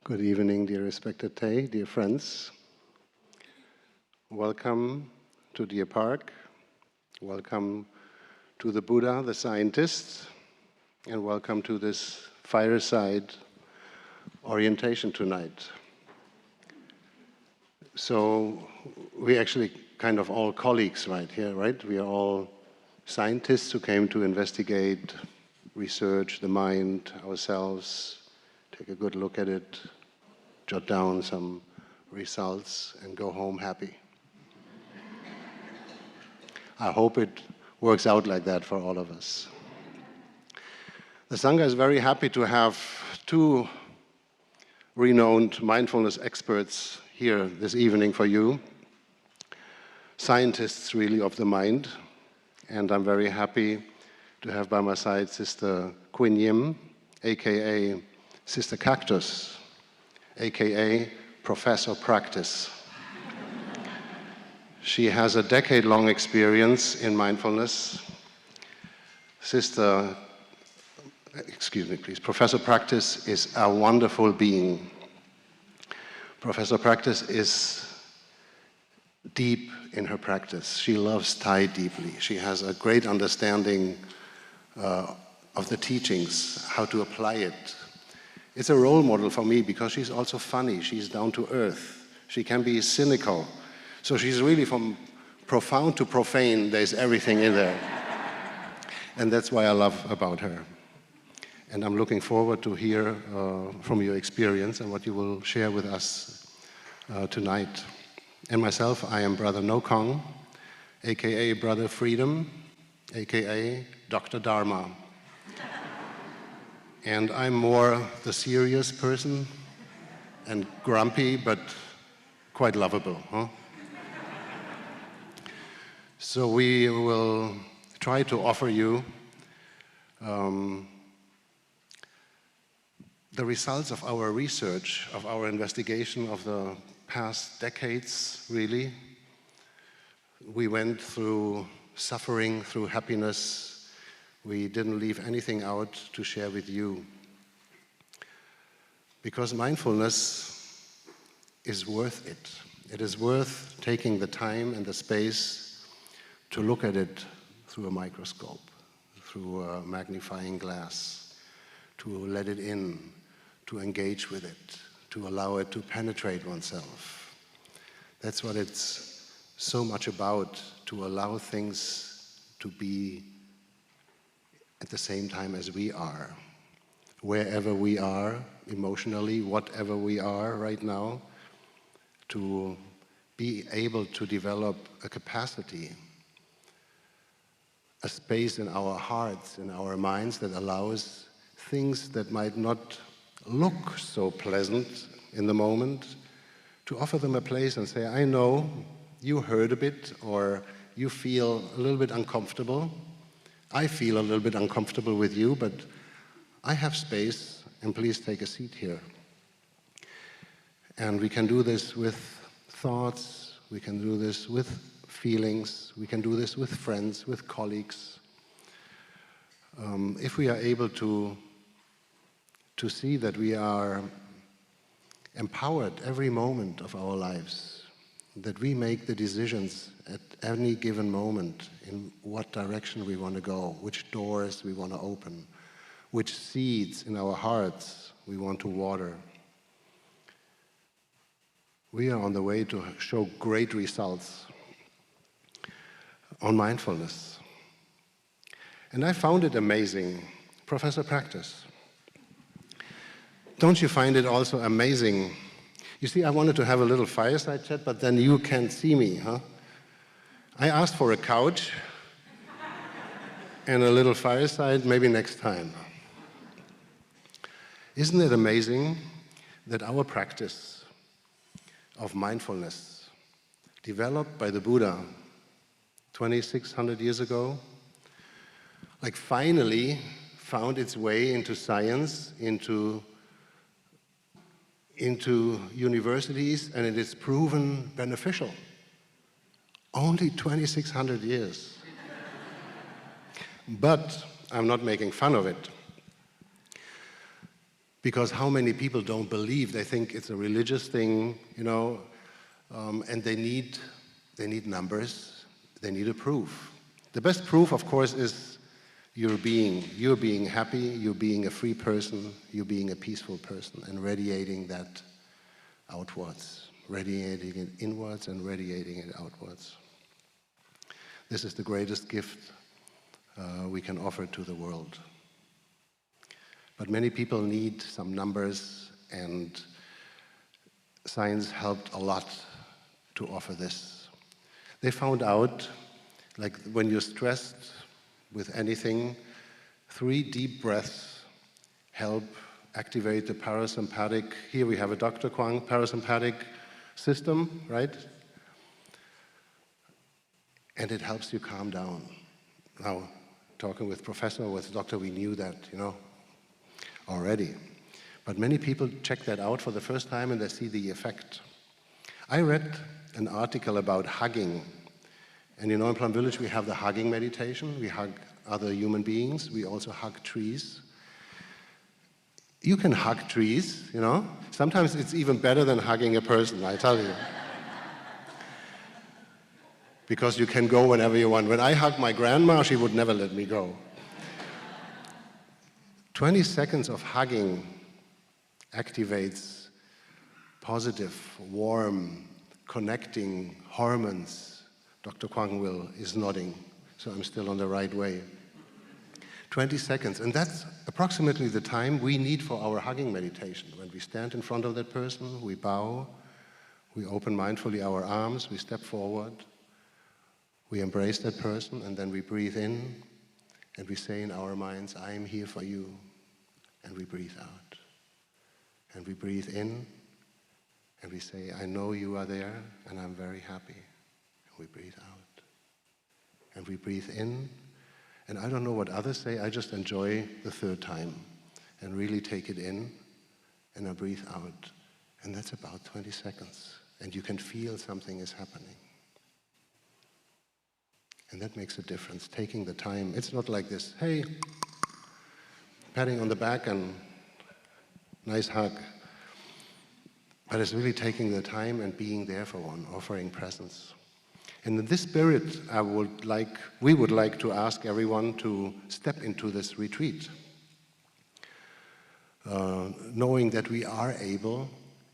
Good evening, dear respected Tay, dear friends. Welcome to Deer Park. Welcome to the Buddha, the scientist, and welcome to this fireside orientation tonight. So we actually kind of all colleagues right here, right? We are all scientists who came to investigate, research the mind, ourselves, take a good look at it, jot down some results, and go home happy. I hope it works out like that for all of us. The Sangha is very happy to have two renowned mindfulness experts here this evening for you, scientists really of the mind, and I'm very happy to have by my side Sister Quynh, aka Sister Cactus, aka Professor Practice. She has a decade-long experience in mindfulness. Professor Practice is a wonderful being. Professor Practice is deep in her practice. She loves Thai deeply. She has a great understanding of the teachings, how to apply it. It's a role model for me because she's also funny. She's down to earth. She can be cynical. So she's really from profound to profane. There's everything in there. And that's why I love about her. And I'm looking forward to hear from your experience and what you will share with us tonight. And myself, I am Brother No Khong, aka Brother Freedom, aka Dr. Dharma. And I'm more the serious person and grumpy, but quite lovable, huh? So we will try to offer you the results of our research, of our investigation of the past decades, really. We went through suffering, through happiness. We didn't leave anything out to share with you. Because mindfulness is worth it. It is worth taking the time and the space to look at it through a microscope, through a magnifying glass, to let it in, to engage with it, to allow it to penetrate oneself. That's what it's so much about, to allow things to be at the same time as we are. Wherever we are emotionally, whatever we are right now, to be able to develop a capacity, a space in our hearts, in our minds that allows things that might not look so pleasant in the moment, to offer them a place and say, I know you hurt a bit, or you feel a little bit uncomfortable. I feel a little bit uncomfortable with you, but I have space, and please take a seat here. And we can do this with thoughts, we can do this with feelings, we can do this with friends, with colleagues. If we are able to see that we are empowered every moment of our lives, that we make the decisions at any given moment in what direction we want to go, which doors we want to open, which seeds in our hearts we want to water. We are on the way to show great results on mindfulness. And I found it amazing, Professor Practice. Don't you find it also amazing? You see, I wanted to have a little fireside chat, but then you can't see me, huh? I asked for a couch and a little fireside, maybe next time. Isn't it amazing that our practice of mindfulness, developed by the Buddha 2,600 years ago, like finally found its way into science, into universities, and it is proven beneficial. Only 2,600 years. But I'm not making fun of it. Because how many people don't believe? They think it's a religious thing, you know, and they need numbers, they need a proof. The best proof, of course, is you're being happy, you're being a free person, you're being a peaceful person, and radiating that outwards, radiating it inwards and radiating it outwards. This is the greatest gift we can offer to the world. But many people need some numbers, and science helped a lot to offer this. They found out, like when you're stressed with anything, 3 deep breaths help activate the parasympathetic, here we have a Dr. Khong, parasympathetic system, right? And it helps you calm down. Now, talking with Professor, with Doctor, we knew that, you know, already. But many people check that out for the first time and they see the effect. I read an article about hugging. And you know, in Plum Village, we have the hugging meditation. We hug other human beings. We also hug trees. You can hug trees, you know. Sometimes it's even better than hugging a person, I tell you. Because you can go whenever you want. When I hugged my grandma, she would never let me go. 20 seconds of hugging activates positive, warm, connecting hormones. Dr. Khong is nodding, so I'm still on the right way. 20 seconds, and that's approximately the time we need for our hugging meditation. When we stand in front of that person, we bow, we open mindfully our arms, we step forward, we embrace that person, and then we breathe in, and we say in our minds, I am here for you. And we breathe out. And we breathe in, and we say, I know you are there, and I'm very happy. And we breathe out. And we breathe in, and I don't know what others say, I just enjoy the 3rd time, and really take it in, and I breathe out. And that's about 20 seconds. And you can feel something is happening. And that makes a difference, taking the time. It's not like this, hey, patting on the back and nice hug. But it's really taking the time and being there for one, offering presence. And in this spirit, we would like to ask everyone to step into this retreat, knowing that we are able,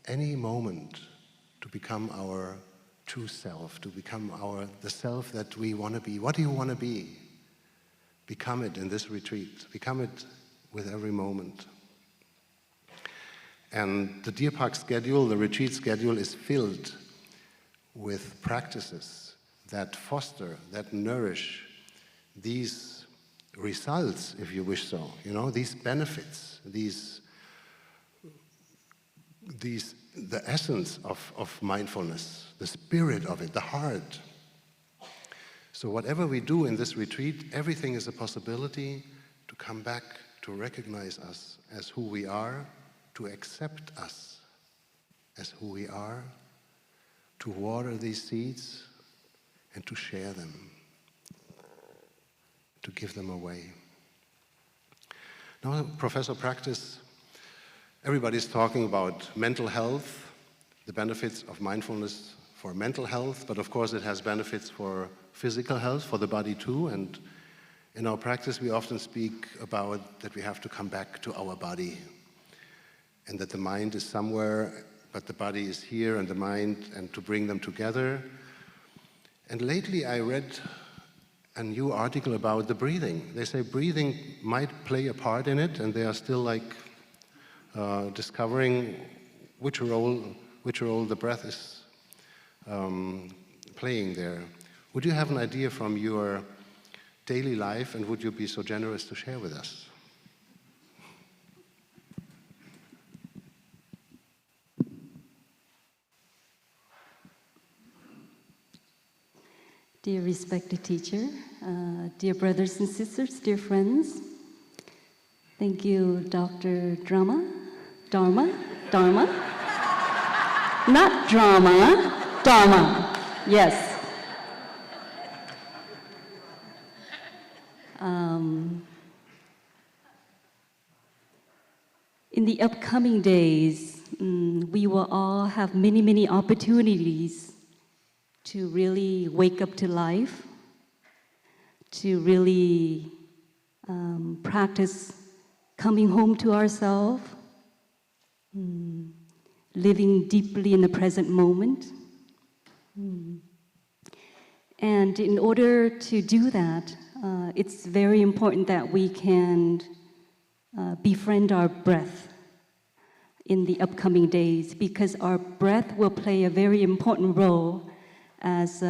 any moment, to become our true self, to become the self that we want to be. What do you want to be? Become it in this retreat. Become it with every moment. And the Deer Park schedule, the retreat schedule, is filled with practices that foster, that nourish these results, if you wish so, you know, these benefits, the essence of mindfulness, the spirit of it, the heart. So whatever we do in this retreat, everything is a possibility to come back, to recognize us as who we are, to accept us as who we are, to water these seeds and to share them, to give them away. Now, Professor Practice, everybody's talking about mental health, the benefits of mindfulness for mental health, but of course it has benefits for physical health, for the body too, and in our practice, we often speak about that we have to come back to our body, and that the mind is somewhere, but the body is here, and the mind, and to bring them together. And lately I read a new article about the breathing. They say breathing might play a part in it, and they are still discovering which role the breath is playing there. Would you have an idea from your daily life, and would you be so generous to share with us? Dear respected teacher, dear brothers and sisters, dear friends, thank you, Dr. Dharma, not drama, Dharma, yes. In the upcoming days, we will all have many, many opportunities to really wake up to life, to really practice coming home to ourselves, living deeply in the present moment. And in order to do that, it's very important that we can befriend our breath in the upcoming days, because our breath will play a very important role, as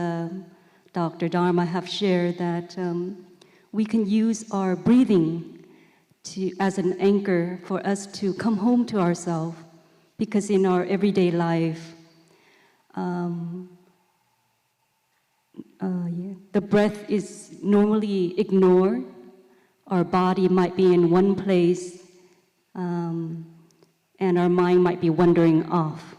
Dr. Dharma have shared, that we can use our breathing as an anchor for us to come home to ourselves, because in our everyday life, the breath is normally ignored. Our body might be in one place, and our mind might be wandering off.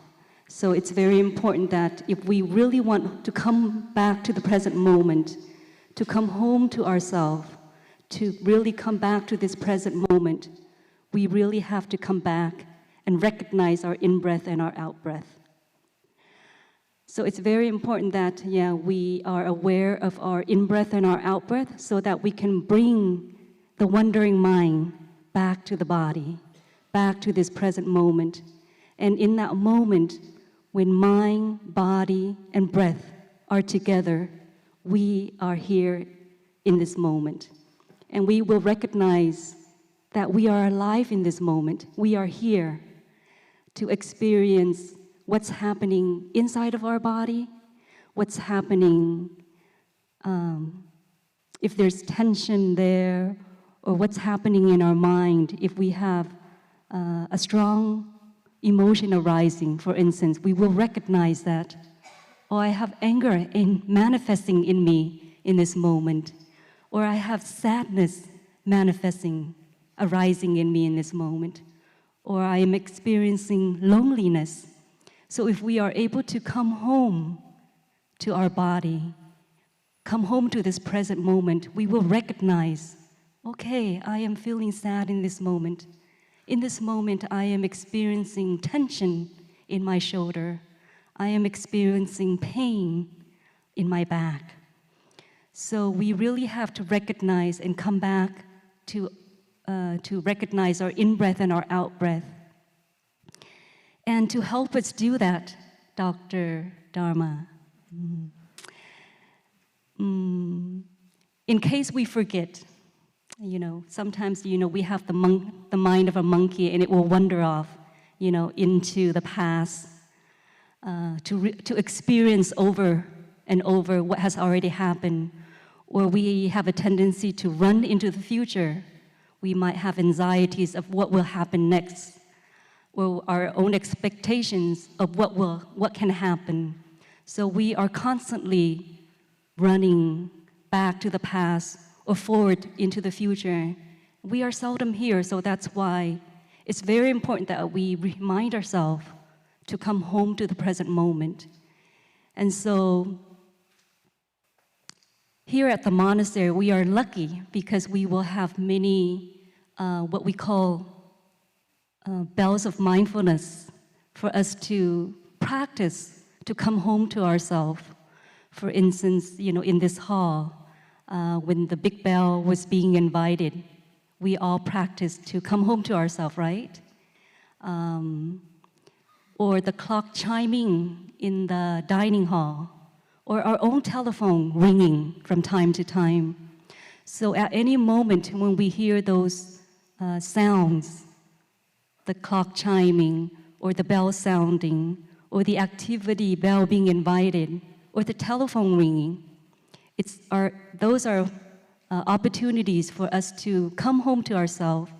So it's very important that if we really want to come back to the present moment, to come home to ourselves, to really come back to this present moment, we really have to come back and recognize our in-breath and our out-breath. So it's very important that, we are aware of our in-breath and our out-breath, so that we can bring the wandering mind back to the body, back to this present moment. And in that moment, when mind, body, and breath are together, we are here in this moment. And we will recognize that we are alive in this moment. We are here to experience what's happening inside of our body, what's happening if there's tension there, or what's happening in our mind if we have a strong emotion arising, for instance. We will recognize that, oh, I have anger manifesting in me in this moment, or I have sadness manifesting, arising in me in this moment, or I am experiencing loneliness. So if we are able to come home to our body, come home to this present moment, we will recognize, okay, I am feeling sad in this moment. In this moment, I am experiencing tension in my shoulder. I am experiencing pain in my back. So we really have to recognize and come back to recognize our in-breath and our out-breath. And to help us do that, Dr. Dharma, in case we forget, sometimes, we have the mind of a monkey, and it will wander off, into the past to experience over and over what has already happened. Or we have a tendency to run into the future. We might have anxieties of what will happen next, or our own expectations of what can happen. So we are constantly running back to the past or forward into the future. We are seldom here, so that's why it's very important that we remind ourselves to come home to the present moment. And so here at the monastery, we are lucky because we will have many what we call bells of mindfulness for us to practice, to come home to ourselves. For instance, in this hall, when the big bell was being invited, we all practiced to come home to ourselves, right? Or the clock chiming in the dining hall, or our own telephone ringing from time to time. So at any moment when we hear those sounds, the clock chiming, or the bell sounding, or the activity bell being invited, or the telephone ringing, those are opportunities for us to come home to ourselves.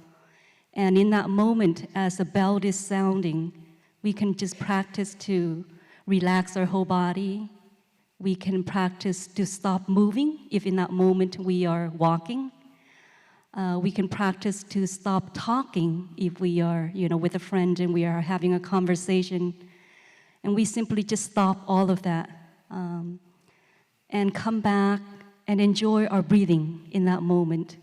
And in that moment, as the bell is sounding, we can just practice to relax our whole body. We can practice to stop moving if in that moment we are walking. We can practice to stop talking if we are, with a friend and we are having a conversation. And we simply just stop all of that and come back and enjoy our breathing in that moment.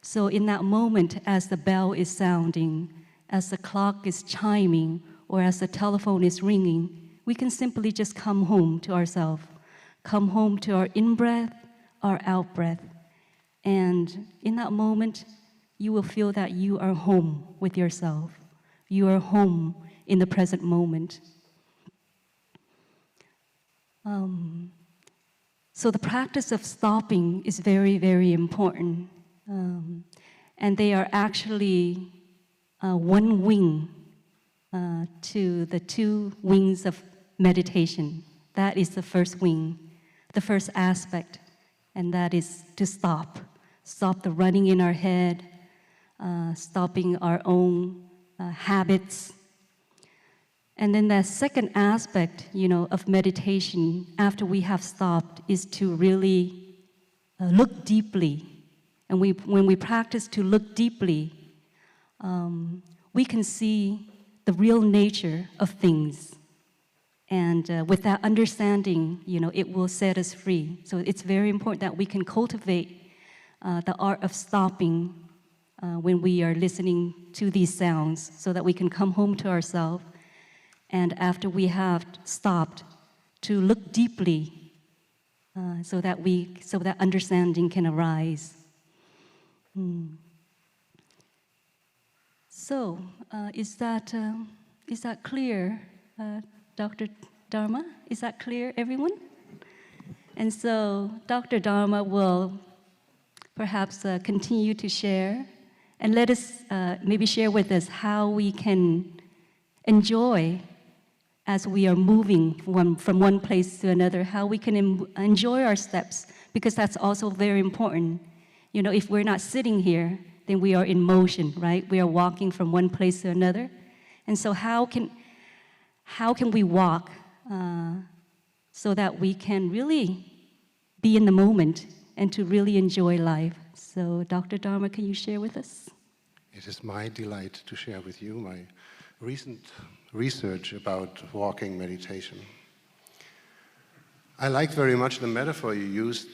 So in that moment, as the bell is sounding, as the clock is chiming or as the telephone is ringing, we can simply just come home to ourselves, come home to our in-breath, our out-breath. And in that moment, you will feel that you are home with yourself. You are home in the present moment. So the practice of stopping is very, very important. And they are actually one wing to the two wings of meditation. That is the first wing, the first aspect, and that is to stop. Stop the running in our head, stopping our own habits. And then the second aspect, of meditation after we have stopped is to really look deeply. And when we practice to look deeply, we can see the real nature of things. And with that understanding, it will set us free. So it's very important that we can cultivate the art of stopping when we are listening to these sounds so that we can come home to ourselves. And after we have stopped, to look deeply so that understanding can arise. So, is that clear, Dr. Dharma? Is that clear, everyone? And so, Dr. Dharma will perhaps continue to share, and let us maybe share with us how we can enjoy, as we are moving from one place to another, how we can enjoy our steps, because that's also very important. If we're not sitting here, then we are in motion, right? We are walking from one place to another. And so how can we walk so that we can really be in the moment and to really enjoy life? So Dr. Dharma, can you share with us? It is my delight to share with you my recent research about walking meditation. I liked very much the metaphor you used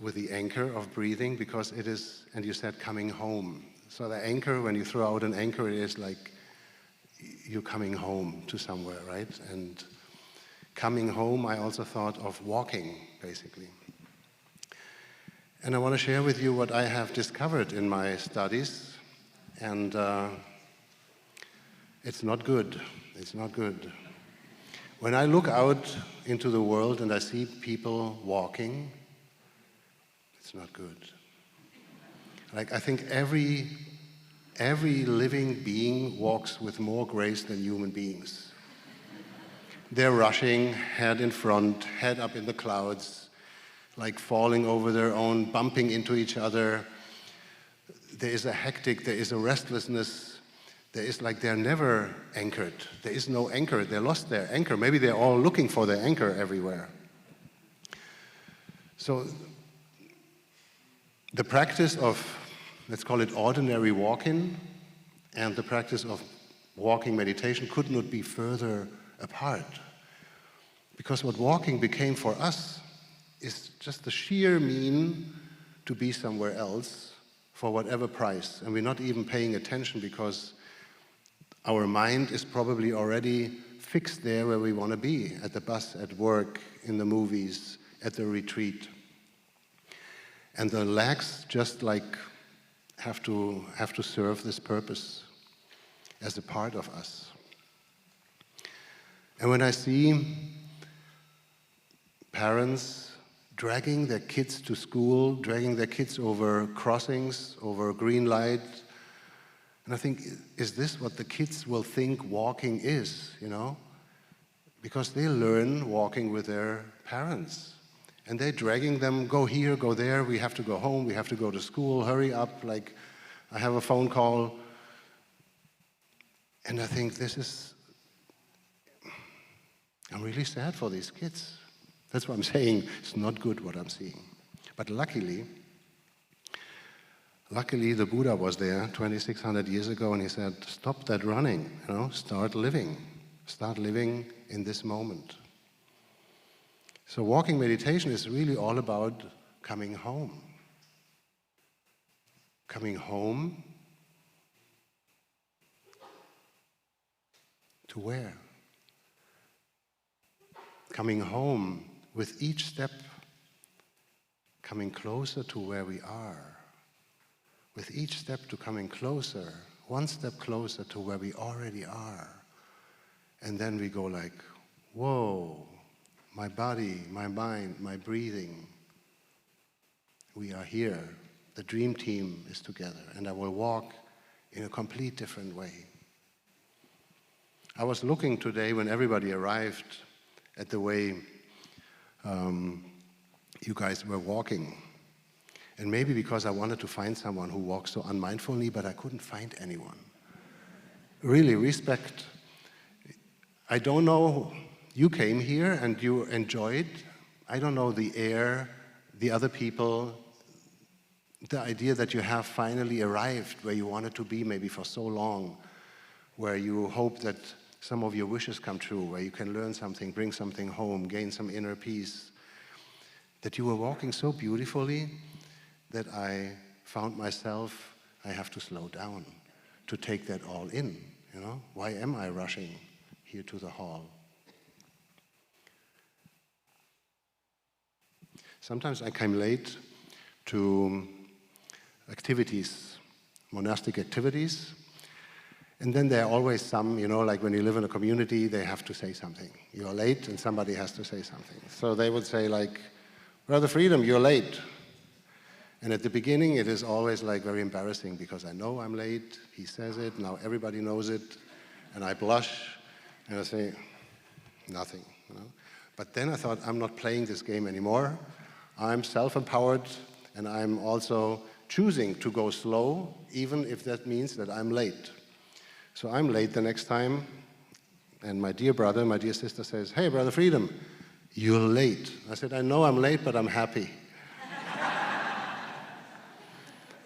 with the anchor of breathing, because it is, and you said coming home. So the anchor, when you throw out an anchor, it is like you're coming home to somewhere, right? And coming home, I also thought of walking, basically. And I want to share with you what I have discovered in my studies, and it's not good. It's not good. When I look out into the world and I see people walking, it's not good. Like, I think every living being walks with more grace than human beings. They're rushing, head in front, head up in the clouds, like falling over their own, bumping into each other. There is a hectic, there is a restlessness. There is like they're never anchored. There is no anchor. They lost their anchor. Maybe they're all looking for their anchor everywhere. So the practice of, let's call it ordinary walking, and the practice of walking meditation could not be further apart. Because what walking became for us is just the sheer mean to be somewhere else for whatever price. And we're not even paying attention because our mind is probably already fixed there where we want to be, at the bus, at work, in the movies, at the retreat. And the legs just like have to serve this purpose as a part of us. And when I see parents dragging their kids to school, dragging their kids over crossings, over green light, and I think, is this what the kids will think walking is, Because they learn walking with their parents. And they're dragging them, go here, go there, we have to go home, we have to go to school, hurry up, like, I have a phone call. And I think I'm really sad for these kids. That's what I'm saying, it's not good what I'm seeing. But luckily, the Buddha was there 2,600 years ago, and he said, stop that running, start living. Start living in this moment. So walking meditation is really all about coming home. Coming home To where? Coming home with each step, coming closer to where we are. With each step to coming closer, one step closer to where we already are. And then we go like, whoa, my body, my mind, my breathing. We are here. The dream team is together, and I will walk in a complete different way. I was looking today when everybody arrived at the way you guys were walking. And maybe because I wanted to find someone who walks so unmindfully, but I couldn't find anyone. Really, respect. I don't know, you came here and you enjoyed. I don't know the air, the other people, the idea that you have finally arrived where you wanted to be maybe for so long, where you hope that some of your wishes come true, where you can learn something, bring something home, gain some inner peace, that you were walking so beautifully that I found myself, I have to slow down to take that all in, you know? Why am I rushing here to the hall? Sometimes I came late to activities, monastic activities, and then there are always some, you know, like when you live in a community, they have to say something. You're late and somebody has to say something. So they would say like, Brother Freedom, you're late. And at the beginning, it is always like very embarrassing because I know I'm late, he says it, now everybody knows it, and I blush, and I say, nothing, you know. But then I thought, I'm not playing this game anymore. I'm self-empowered, and I'm also choosing to go slow, even if that means that I'm late. So I'm late the next time, and my dear brother, my dear sister says, hey, Brother Freedom, you're late. I said, I know I'm late, but I'm happy.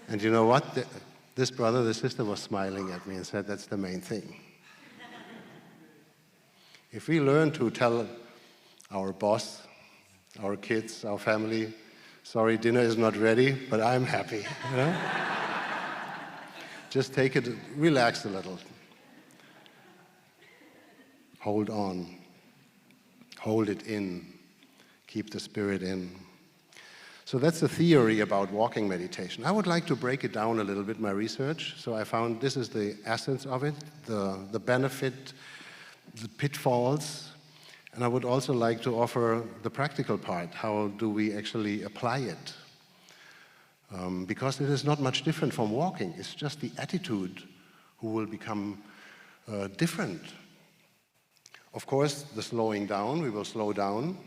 And you know what? This brother, this sister was smiling at me and said, that's the main thing. If we learn to tell our boss, our kids, our family, sorry, dinner is not ready, but I'm happy. You know? Just take it, relax a little. Hold on. Hold it in. Keep the spirit in. So that's the theory about walking meditation. I would like to break it down a little bit, my research. So I found this is the essence of it, the benefit, the pitfalls. And I would also like to offer the practical part. How do we actually apply it? Because it is not much different from walking. It's just the attitude who will become different. Of course, the slowing down, we will slow down.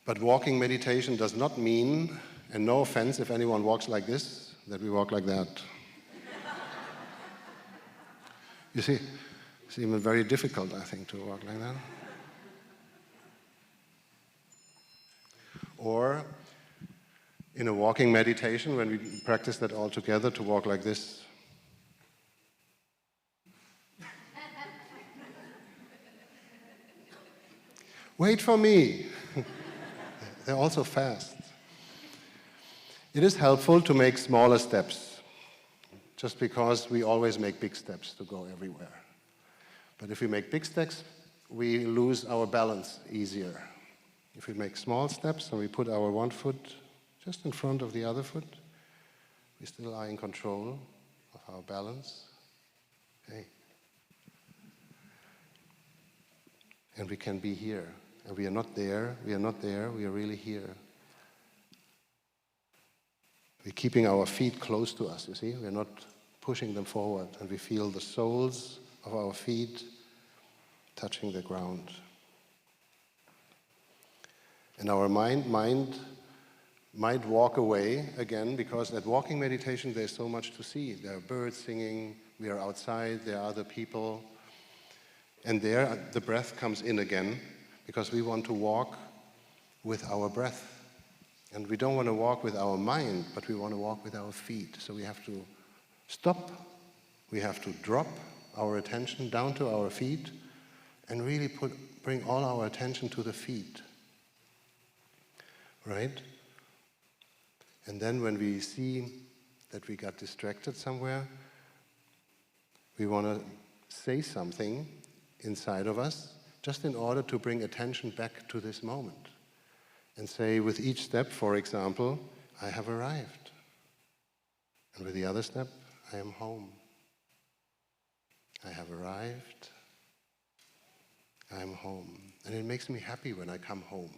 But walking meditation does not mean, and no offense if anyone walks like this, that we walk like that. You see, it's even very difficult, I think, to walk like that. Or in a walking meditation, when we practice that all together, to walk like this. Wait for me. They're also fast. It is helpful to make smaller steps, just because we always make big steps to go everywhere. But if we make big steps, we lose our balance easier. If we make small steps and we put our one foot just in front of the other foot, we still are in control of our balance. Okay. And we can be here. And we are not there, we are not there, we are really here. We're keeping our feet close to us, you see? We're not pushing them forward, and we feel the soles of our feet touching the ground. And our mind might walk away again, because at walking meditation there's so much to see. There are birds singing, we are outside, there are other people. And there the breath comes in again, because we want to walk with our breath. And we don't want to walk with our mind, but we want to walk with our feet. So we have to stop, we have to drop our attention down to our feet, and really bring all our attention to the feet. Right? And then when we see that we got distracted somewhere, we want to say something inside of us, just in order to bring attention back to this moment. And say with each step, for example, I have arrived. And with the other step, I am home. I have arrived. I am home. And it makes me happy when I come home.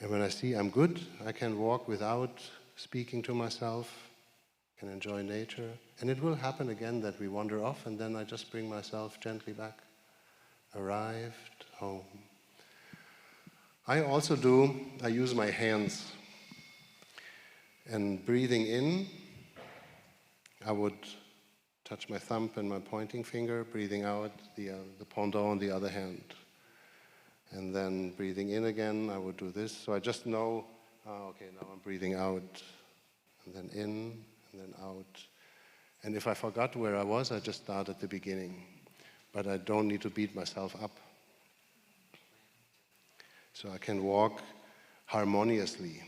And when I see I'm good, I can walk without speaking to myself, can enjoy nature. And it will happen again that we wander off, and then I just bring myself gently back. Arrived, home. I also I use my hands. And breathing in, I would touch my thumb and my pointing finger. Breathing out, the pendant on the other hand. And then breathing in again, I would do this. So I just know, okay, now I'm breathing out. And then in, and then out. And if I forgot where I was, I just start at the beginning. But I don't need to beat myself up. So I can walk harmoniously.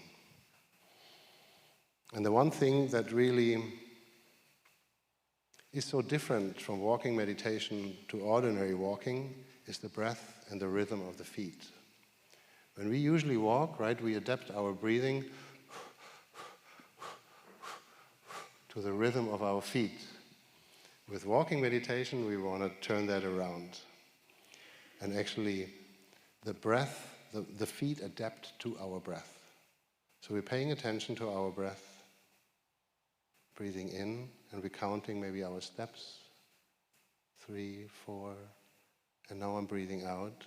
And the one thing that really is so different from walking meditation to ordinary walking is the breath and the rhythm of the feet. When we usually walk, right, we adapt our breathing to the rhythm of our feet. With walking meditation, we want to turn that around. And actually, the breath, the feet adapt to our breath. So we're paying attention to our breath, breathing in, and we're counting maybe our steps, 3, 4, and now I'm breathing out,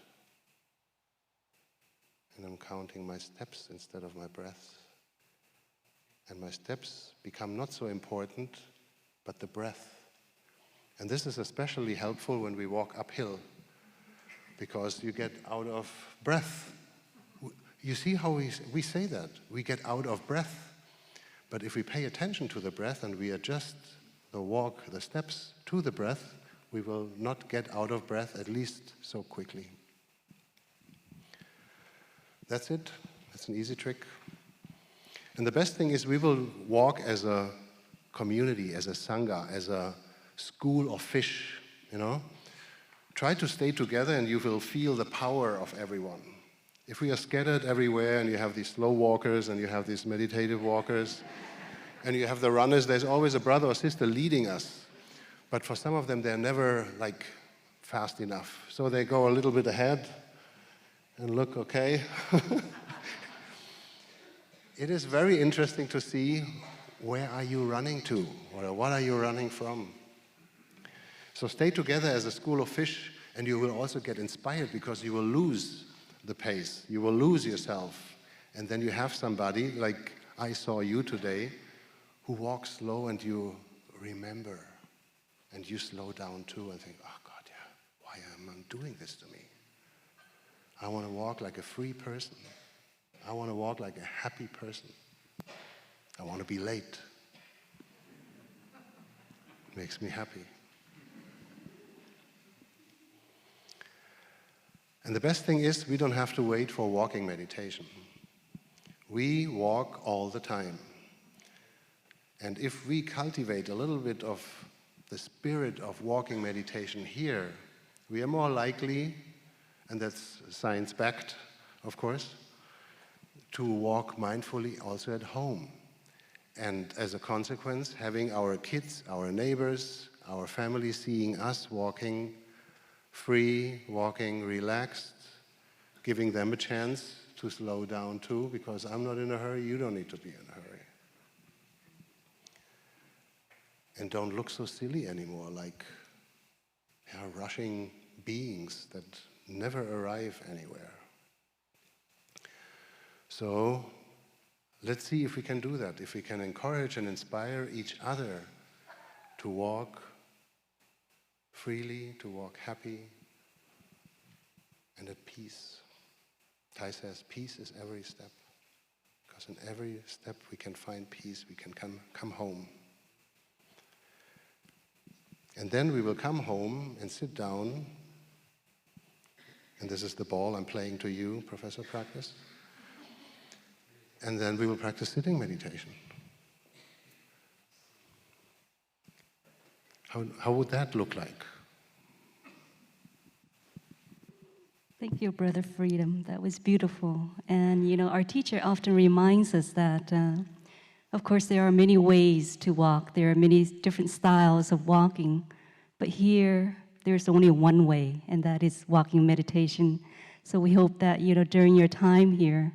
and I'm counting my steps instead of my breaths. And my steps become not so important, but the breath. And this is especially helpful when we walk uphill, because you get out of breath. You see how we say that? We get out of breath. But if we pay attention to the breath and we adjust the walk, the steps to the breath, we will not get out of breath, at least so quickly. That's it. That's an easy trick. And the best thing is we will walk as a community, as a sangha, as a school of fish, you know. Try to stay together and you will feel the power of everyone. If we are scattered everywhere and you have these slow walkers and you have these meditative walkers and you have the runners, there's always a brother or sister leading us. But for some of them, they're never like fast enough. So they go a little bit ahead and look, okay. It is very interesting to see where are you running to or what are you running from. So stay together as a school of fish and you will also get inspired because you will lose the pace. You will lose yourself. And then you have somebody, like I saw you today, who walks slow and you remember. And you slow down too and think, oh God, yeah, why am I doing this to me? I want to walk like a free person. I want to walk like a happy person. I want to be late. It makes me happy. And the best thing is we don't have to wait for walking meditation. We walk all the time. And if we cultivate a little bit of the spirit of walking meditation here, we are more likely, and that's science-backed, of course, to walk mindfully also at home. And as a consequence, having our kids, our neighbors, our family seeing us walking free, walking relaxed, giving them a chance to slow down too, because I'm not in a hurry, you don't need to be in a hurry. And don't look so silly anymore, like rushing beings that never arrive anywhere. So let's see if we can do that, if we can encourage and inspire each other to walk freely, to walk happy and at peace. Thai says, peace is every step. Because in every step we can find peace, we can come home. And then we will come home and sit down, and this is the ball I'm playing to you, Professor Practice. And then we will practice sitting meditation. How would that look like? Thank you, Brother Freedom. That was beautiful. And, you know, our teacher often reminds us that, of course, there are many ways to walk. There are many different styles of walking. But here, there's only one way, and that is walking meditation. So we hope that, you know, during your time here,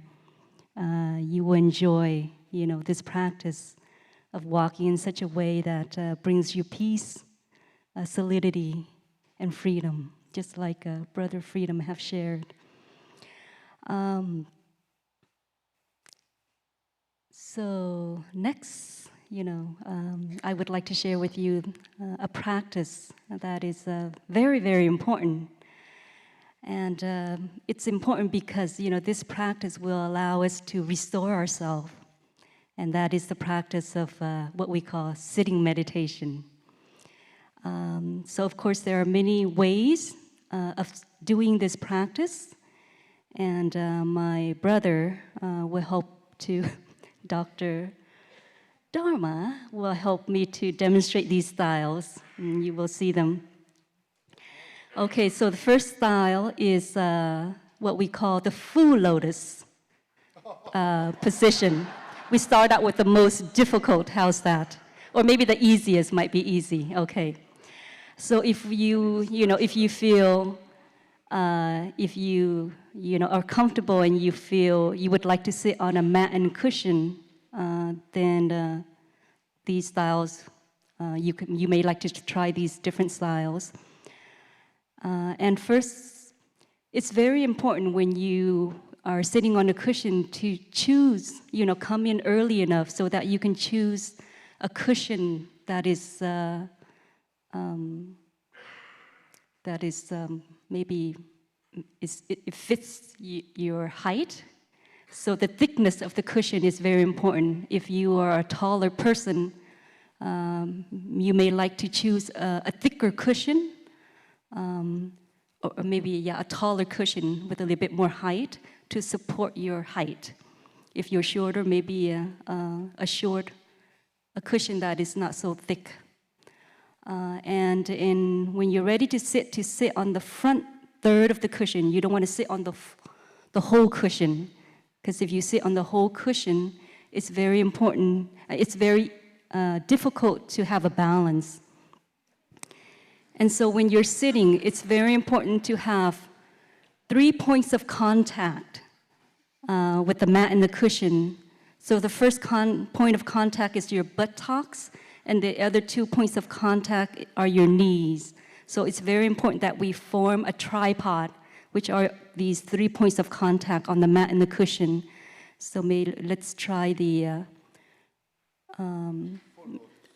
you will enjoy, you know, this practice of walking in such a way that brings you peace, solidity, and freedom, just like Brother Freedom have shared. So next, you know, I would like to share with you a practice that is very, very important. And it's important because, you know, this practice will allow us to restore ourselves. And that is the practice of what we call sitting meditation. So, of course, there are many ways of doing this practice. And my brother will help to, Dr. Dharma will help me to demonstrate these styles. And you will see them. Okay, so the first style is what we call the full lotus position. We start out with the most difficult, how's that? Or maybe the easiest might be easy, okay. So if if you feel, if you are comfortable and you feel you would like to sit on a mat and cushion, then these styles, you may like to try these different styles. And first, it's very important when you are sitting on a cushion to choose, come in early enough so that you can choose a cushion that is maybe it fits your height. So the thickness of the cushion is very important. If you are a taller person, you may like to choose a thicker cushion, or maybe a taller cushion with a little bit more height to support your height. If you're shorter, maybe a cushion that is not so thick. And when you're ready to sit on the front third of the cushion. You don't want to sit on the whole cushion, because if you sit on the whole cushion, it's very important. It's very difficult to have a balance. And so when you're sitting, it's very important to have 3 points of contact with the mat and the cushion. So the first point of contact is your buttocks, and the other 2 points of contact are your knees. So it's very important that we form a tripod, which are these 3 points of contact on the mat and the cushion. So let's try the,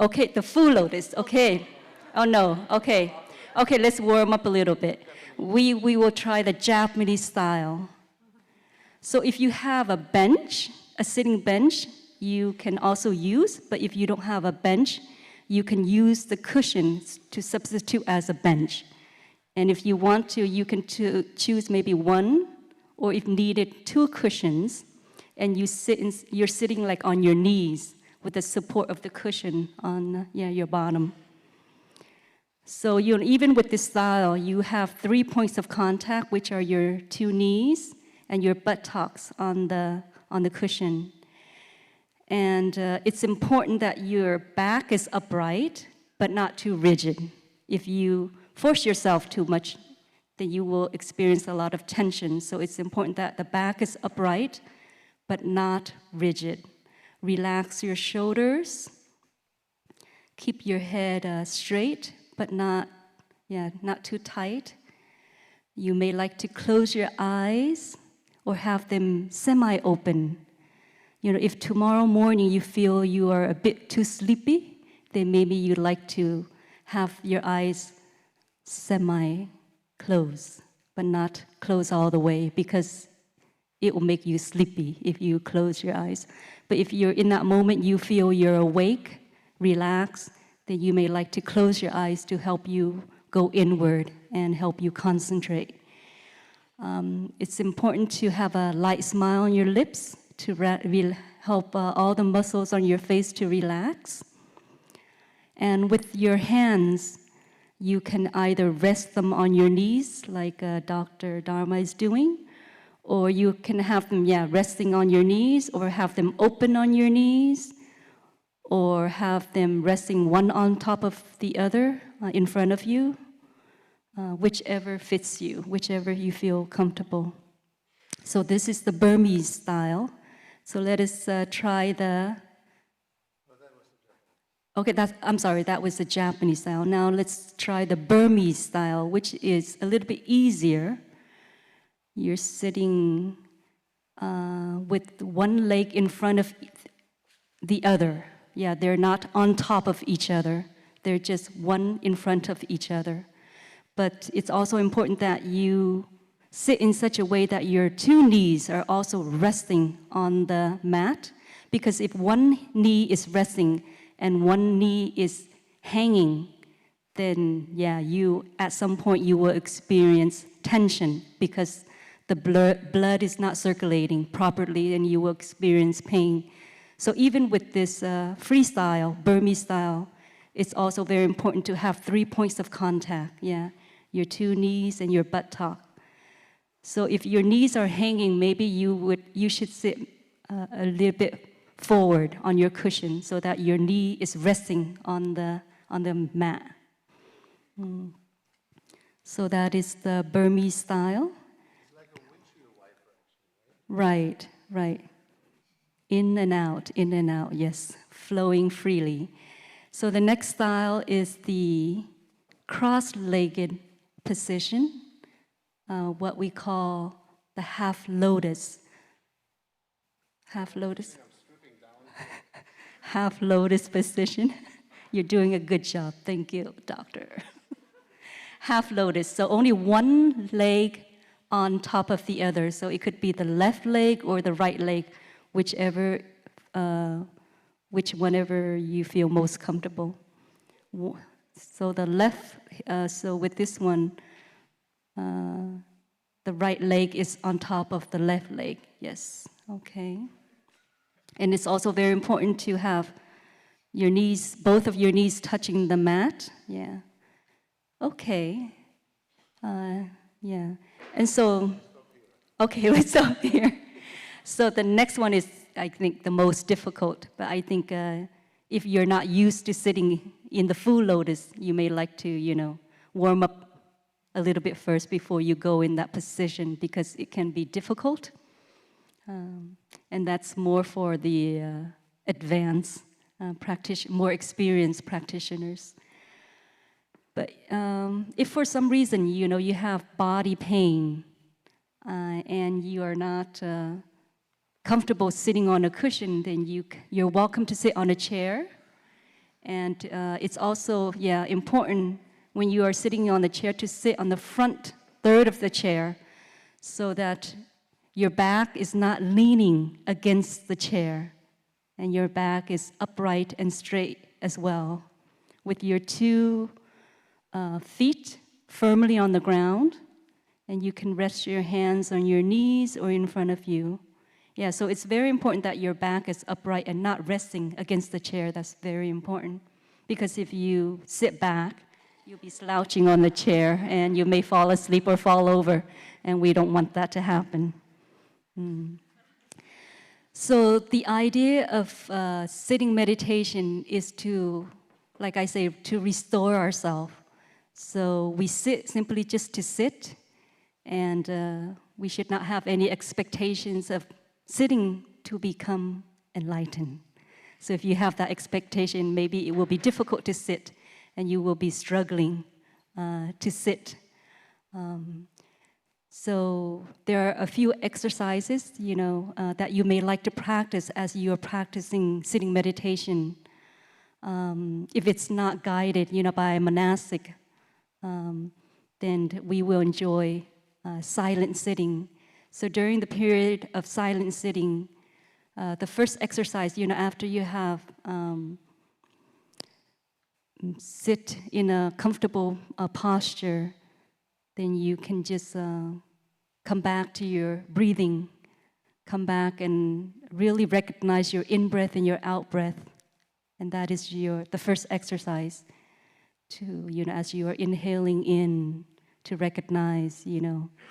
okay, the full lotus, okay. Oh no, okay. Okay, let's warm up a little bit. We will try the Japanese style. So if you have a bench, a sitting bench, you can also use, but if you don't have a bench, you can use the cushions to substitute as a bench. And if you want to, you can choose maybe 1, or if needed, 2 cushions, and you're sitting like on your knees with the support of the cushion on your bottom. So even with this style, you have 3 points of contact, which are your 2 knees and your buttocks on the cushion. And it's important that your back is upright, but not too rigid. If you force yourself too much, then you will experience a lot of tension. So it's important that the back is upright, but not rigid. Relax your shoulders. Keep your head straight, but not too tight. You may like to close your eyes or have them semi-open. If tomorrow morning you feel you are a bit too sleepy, then maybe you'd like to have your eyes semi-closed, but not close all the way, because it will make you sleepy if you close your eyes. But if you're in that moment, you feel you're awake, relaxed, then you may like to close your eyes to help you go inward and help you concentrate. It's important to have a light smile on your lips to help all the muscles on your face to relax. And with your hands, you can either rest them on your knees, like Dr. Dharma is doing, or you can have them, resting on your knees, or have them open on your knees, or have them resting one on top of the other in front of you, whichever fits you, whichever you feel comfortable. So this is the Burmese style. So let us try the... Okay, I'm sorry, that was the Japanese style. Now let's try the Burmese style, which is a little bit easier. You're sitting with one leg in front of the other. Yeah, they're not on top of each other. They're just one in front of each other. But it's also important that you sit in such a way that your two knees are also resting on the mat, because if one knee is resting and one knee is hanging, then you at some point you will experience tension because the blood is not circulating properly and you will experience pain. So even with this freestyle, Burmese style, it's also very important to have 3 points of contact, your two knees and your buttock. So if your knees are hanging, maybe you should sit a little bit forward on your cushion so that your knee is resting on the mat. So that is the Burmese style. It's like a windshield wiper, actually, Right. In and out, yes, flowing freely. So the next style is the cross-legged position, what we call the half lotus. Half lotus? Half lotus position. You're doing a good job. Thank you, doctor. Half lotus, so only one leg on top of the other. So it could be the left leg or the right leg, whichever you feel most comfortable. So the left, so with this one, the right leg is on top of the left leg. Yes, okay. And it's also very important to have your knees, both of your knees touching the mat. Yeah. Okay. And so, okay, let's stop here. So the next one is, I think, the most difficult. But I think if you're not used to sitting in the full lotus, you may like to, warm up a little bit first before you go in that position, because it can be difficult. And that's more for the advanced more experienced practitioners. But if for some reason, you have body pain and you are not comfortable sitting on a cushion, then you're welcome to sit on a chair. And it's also, important when you are sitting on the chair to sit on the front third of the chair so that your back is not leaning against the chair and your back is upright and straight as well, with your two feet firmly on the ground, and you can rest your hands on your knees or in front of you. Yeah, so it's very important that your back is upright and not resting against the chair. That's very important, because if you sit back, you'll be slouching on the chair and you may fall asleep or fall over, and we don't want that to happen. So the idea of sitting meditation is to, like I say, to restore ourselves. So we sit simply just to sit, and we should not have any expectations of sitting to become enlightened. So if you have that expectation, maybe it will be difficult to sit, and you will be struggling to sit. So there are a few exercises, that you may like to practice as you are practicing sitting meditation. If it's not guided, by a monastic, then we will enjoy silent sitting. So during the period of silent sitting, the first exercise, after you have sit in a comfortable posture, then you can just come back to your breathing, come back and really recognize your in-breath and your out-breath, And that is the first exercise to, as you are inhaling in, to recognize,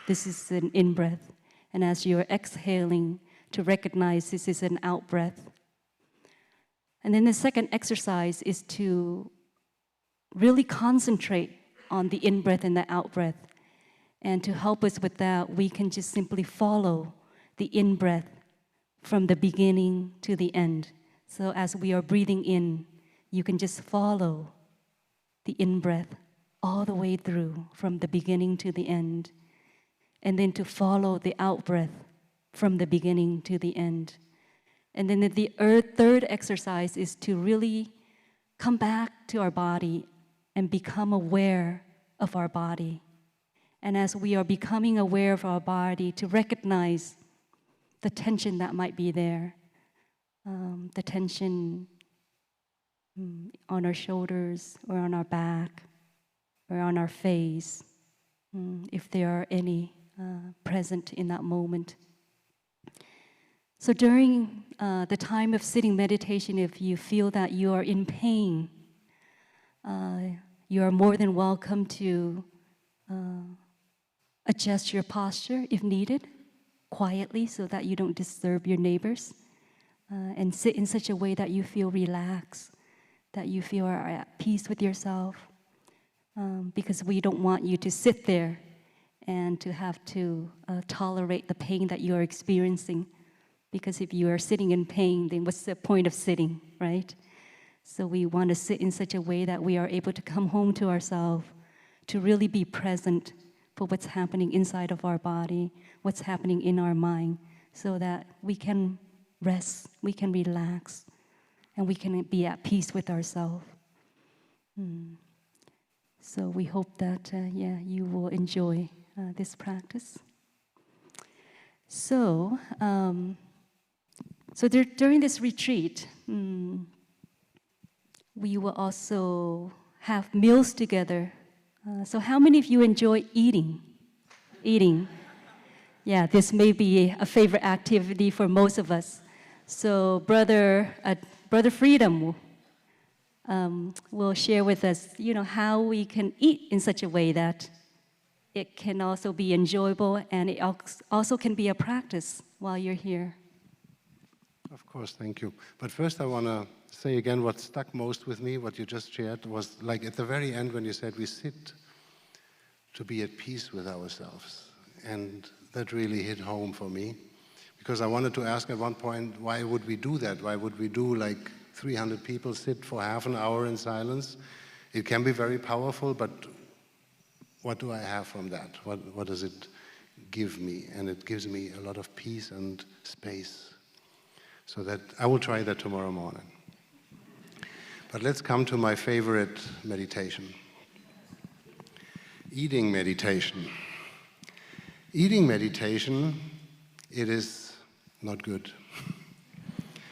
this is an in-breath. And as you're exhaling, to recognize this is an out-breath. And then the second exercise is to really concentrate on the in-breath and the out-breath. And to help us with that, we can just simply follow the in-breath from the beginning to the end. So as we are breathing in, you can just follow the in-breath all the way through from the beginning to the end. And then to follow the out-breath from the beginning to the end. And then the third exercise is to really come back to our body and become aware of our body. And as we are becoming aware of our body, to recognize the tension that might be there, the tension on our shoulders or on our back or on our face, if there are any present in that moment. So during the time of sitting meditation, if you feel that you are in pain, you are more than welcome to adjust your posture if needed, quietly, so that you don't disturb your neighbors, and sit in such a way that you feel relaxed, that you feel are at peace with yourself, because we don't want you to sit there and to have to tolerate the pain that you are experiencing. Because if you are sitting in pain, then what's the point of sitting, right? So we want to sit in such a way that we are able to come home to ourselves, to really be present for what's happening inside of our body, what's happening in our mind, so that we can rest, we can relax, and we can be at peace with ourselves. So we hope that, you will enjoy this practice. So during this retreat, we will also have meals together. So how many of you enjoy eating? Eating. Yeah, this may be a favorite activity for most of us. So Brother Freedom will share with us, how we can eat in such a way that it can also be enjoyable and it also can be a practice while you're here. Of course, thank you. But first I want to say again what stuck most with me, what you just shared, was like at the very end when you said we sit to be at peace with ourselves. And that really hit home for me. Because I wanted to ask at one point, why would we do that? Why would we do like 300 people sit for half an hour in silence? It can be very powerful, but what do I have from that? What does it give me? And it gives me a lot of peace and space. So that I will try that tomorrow morning. But let's come to my favorite meditation. Eating meditation. Eating meditation, it is not good.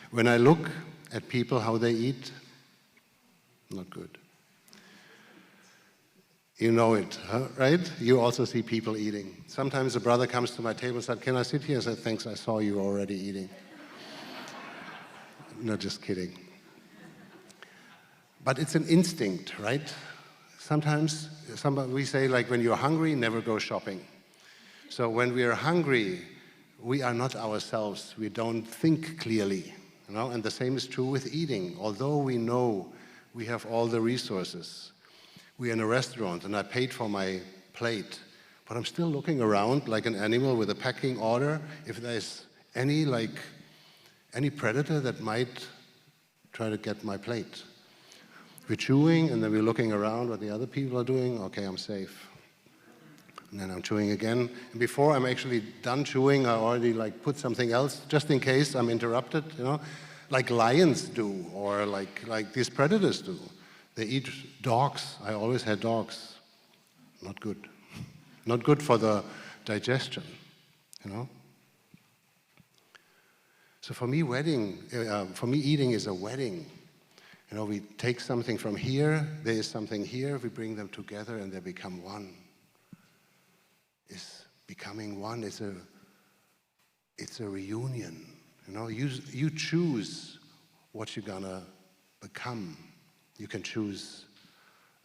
When I look at people, how they eat, not good. You know it, right? You also see people eating. Sometimes a brother comes to my table and said, "Can I sit here?" I said, "Thanks, I saw you already eating." No, just kidding. But it's an instinct, right? Sometimes we say, like, when you're hungry, never go shopping. So when we are hungry, we are not ourselves. We don't think clearly, And the same is true with eating. Although we know we have all the resources, we're in a restaurant and I paid for my plate, but I'm still looking around like an animal with a pecking order if there's any predator that might try to get my plate. We're chewing and then we're looking around what the other people are doing. Okay, I'm safe. And then I'm chewing again. And before I'm actually done chewing, I already put something else just in case I'm interrupted, like lions do, or like these predators do. They eat dogs. I always had dogs. Not good. Not good for the digestion, So for me, eating is a wedding. We take something from here, there is something here, we bring them together and they become one. It's becoming one, it's a reunion. You choose what you're gonna the come. You can choose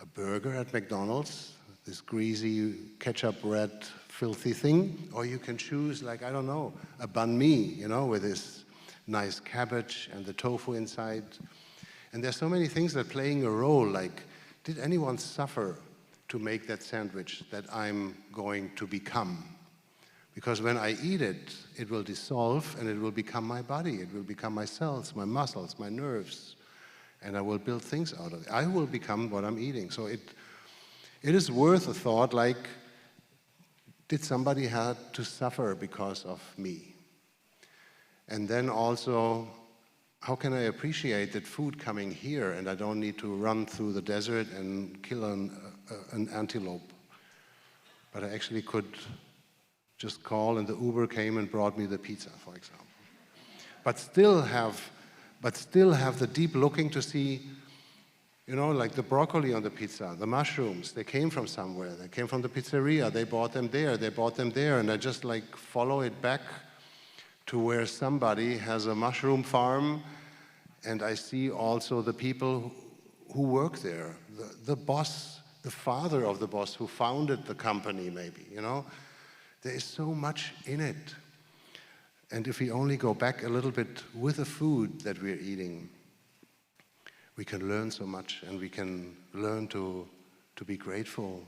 a burger at McDonald's, this greasy ketchup red filthy thing, or you can choose, like, I don't know, a banh mi, you know, with this nice cabbage and the tofu inside. And there's so many things that are playing a role, like, did anyone suffer to make that sandwich that I'm going to become? Because when I eat it, it will dissolve and it will become my body. It will become my cells, my muscles, my nerves. And I will build things out of it. I will become what I'm eating. So it is worth a thought, like, did somebody have to suffer because of me? And then also, how can I appreciate that food coming here and I don't need to run through the desert and kill an antelope? But I actually could just call and the Uber came and brought me the pizza, for example. But still have the deep looking to see, you know, like the broccoli on the pizza, the mushrooms, they came from somewhere. They came from the pizzeria, they bought them there, and I just like follow it back to where somebody has a mushroom farm, and I see also the people who work there, the boss, the father of the boss who founded the company maybe, you know. There is so much in it. And if we only go back a little bit with the food that we're eating, we can learn so much, and we can learn to be grateful.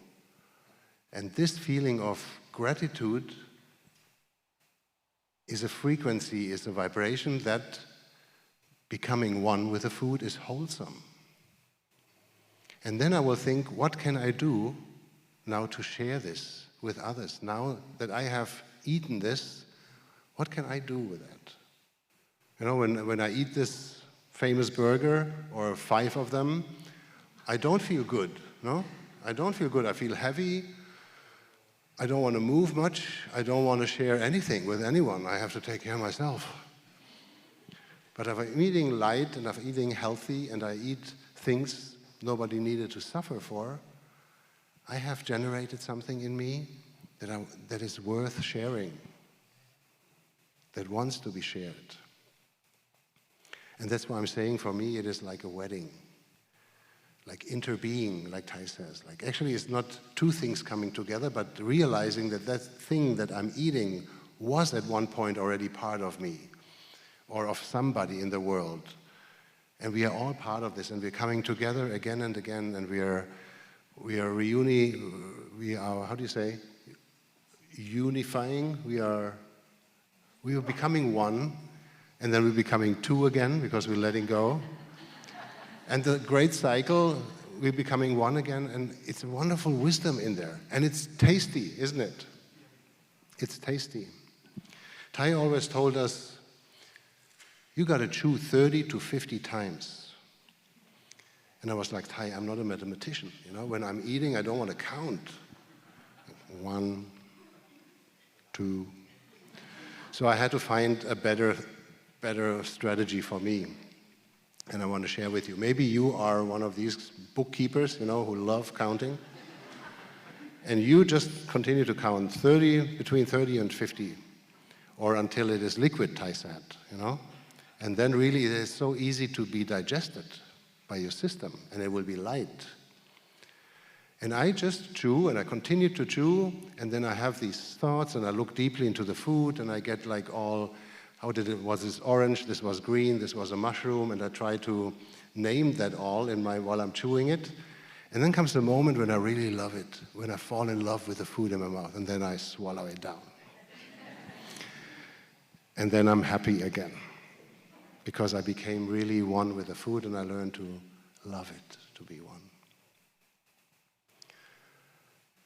And this feeling of gratitude is a frequency, is a vibration that becoming one with the food is wholesome. And then I will think, what can I do now to share this with others? Now that I have eaten this, what can I do with that? You know, when I eat this famous burger, or 5 of them, I don't feel good, no? I don't feel good. I feel heavy. I don't want to move much. I don't want to share anything with anyone. I have to take care of myself. But if I'm eating light, and if I'm eating healthy, and I eat things nobody needed to suffer for, I have generated something in me that is worth sharing, that wants to be shared. And that's why I'm saying, for me, it is like a wedding, like interbeing, like Thai says. Like, actually, it's not 2 things coming together, but realizing that that thing that I'm eating was at one point already part of me, or of somebody in the world. And we are all part of this, and we're coming together again and again, and we are how do you say, unifying. We are becoming one. And then we're becoming 2 again, because we're letting go. And the great cycle, we're becoming 1 again, and it's a wonderful wisdom in there. And it's tasty, isn't it? It's tasty. Thai always told us, you got to chew 30 to 50 times. And I was like, Thai, I'm not a mathematician. You know, when I'm eating, I don't want to count. 1, 2. So I had to find a better strategy for me, and I want to share with you. Maybe you are one of these bookkeepers, you know, who love counting, and you just continue to count between 30 and 50, or until it is liquid, Thai said, you know, and then really it is so easy to be digested by your system, and it will be light. And I just chew, and I continue to chew, and then I have these thoughts, and I look deeply into the food, and I get like all, was this orange, this was green, this was a mushroom, and I try to name that all while I'm chewing it. And then comes the moment when I really love it, when I fall in love with the food in my mouth, and then I swallow it down. And then I'm happy again, because I became really one with the food, and I learned to love it, to be one.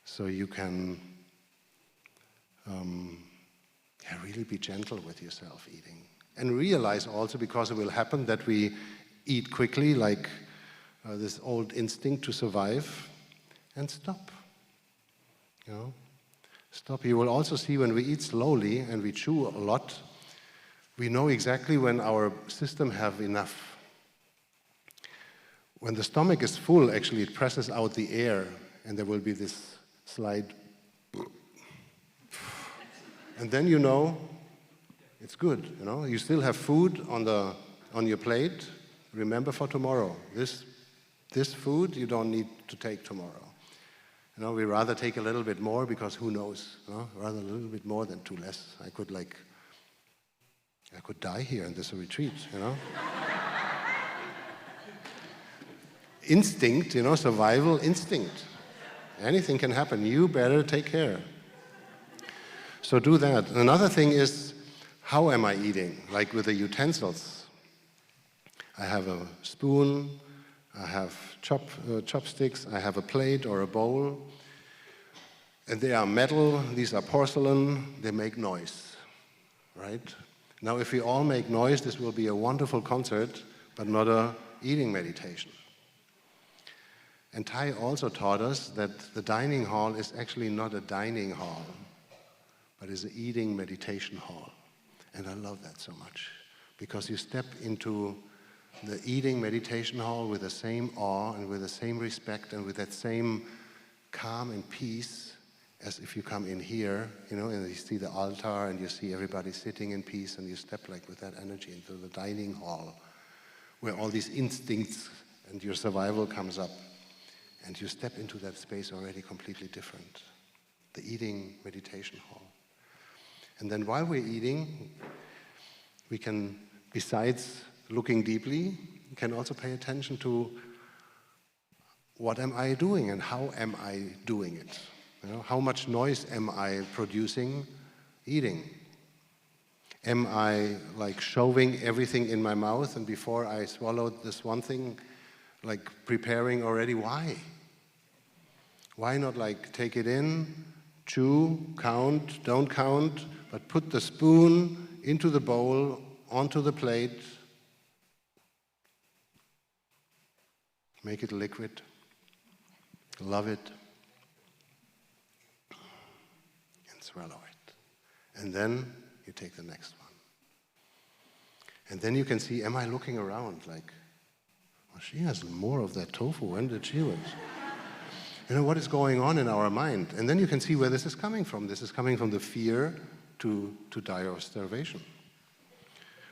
So you can really be gentle with yourself eating. And realize also, because it will happen, that we eat quickly, like this old instinct to survive, and stop. You know? Stop. You will also see when we eat slowly and we chew a lot, we know exactly when our system have enough. When the stomach is full, actually it presses out the air, and there will be this slight, and then you know it's good. You know, you still have food on your plate, remember for tomorrow, this food you don't need to take tomorrow. You know, we rather take a little bit more because who knows, you know? Rather a little bit more than too less. I could die here in this retreat, you know? Instinct, you know, survival instinct. Anything can happen. You better take care. So do that. Another thing is, how am I eating? Like with the utensils. I have a spoon, I have chopsticks, I have a plate or a bowl. And they are metal, these are porcelain, they make noise, right? Now if we all make noise, this will be a wonderful concert, but not a eating meditation. And Thai also taught us that the dining hall is actually not a dining hall, but is an eating meditation hall. And I love that so much, because you step into the eating meditation hall with the same awe and with the same respect and with that same calm and peace as if you come in here, you know, and you see the altar and you see everybody sitting in peace, and you step like with that energy into the dining hall where all these instincts and your survival comes up, and you step into that space already completely different. The eating meditation hall. And then while we're eating, we can, besides looking deeply, can also pay attention to what am I doing and how am I doing it? You know, how much noise am I producing eating? Am I like shoving everything in my mouth, and before I swallow this one thing, like preparing already? Why? Why not like take it in, chew, count, don't count, but put the spoon into the bowl, onto the plate, make it liquid, love it, and swallow it. And then you take the next one. And then you can see, am I looking around like, well, she has more of that tofu, when did she was? You know, what is going on in our mind? And then you can see where this is coming from. This is coming from the fear to die of starvation.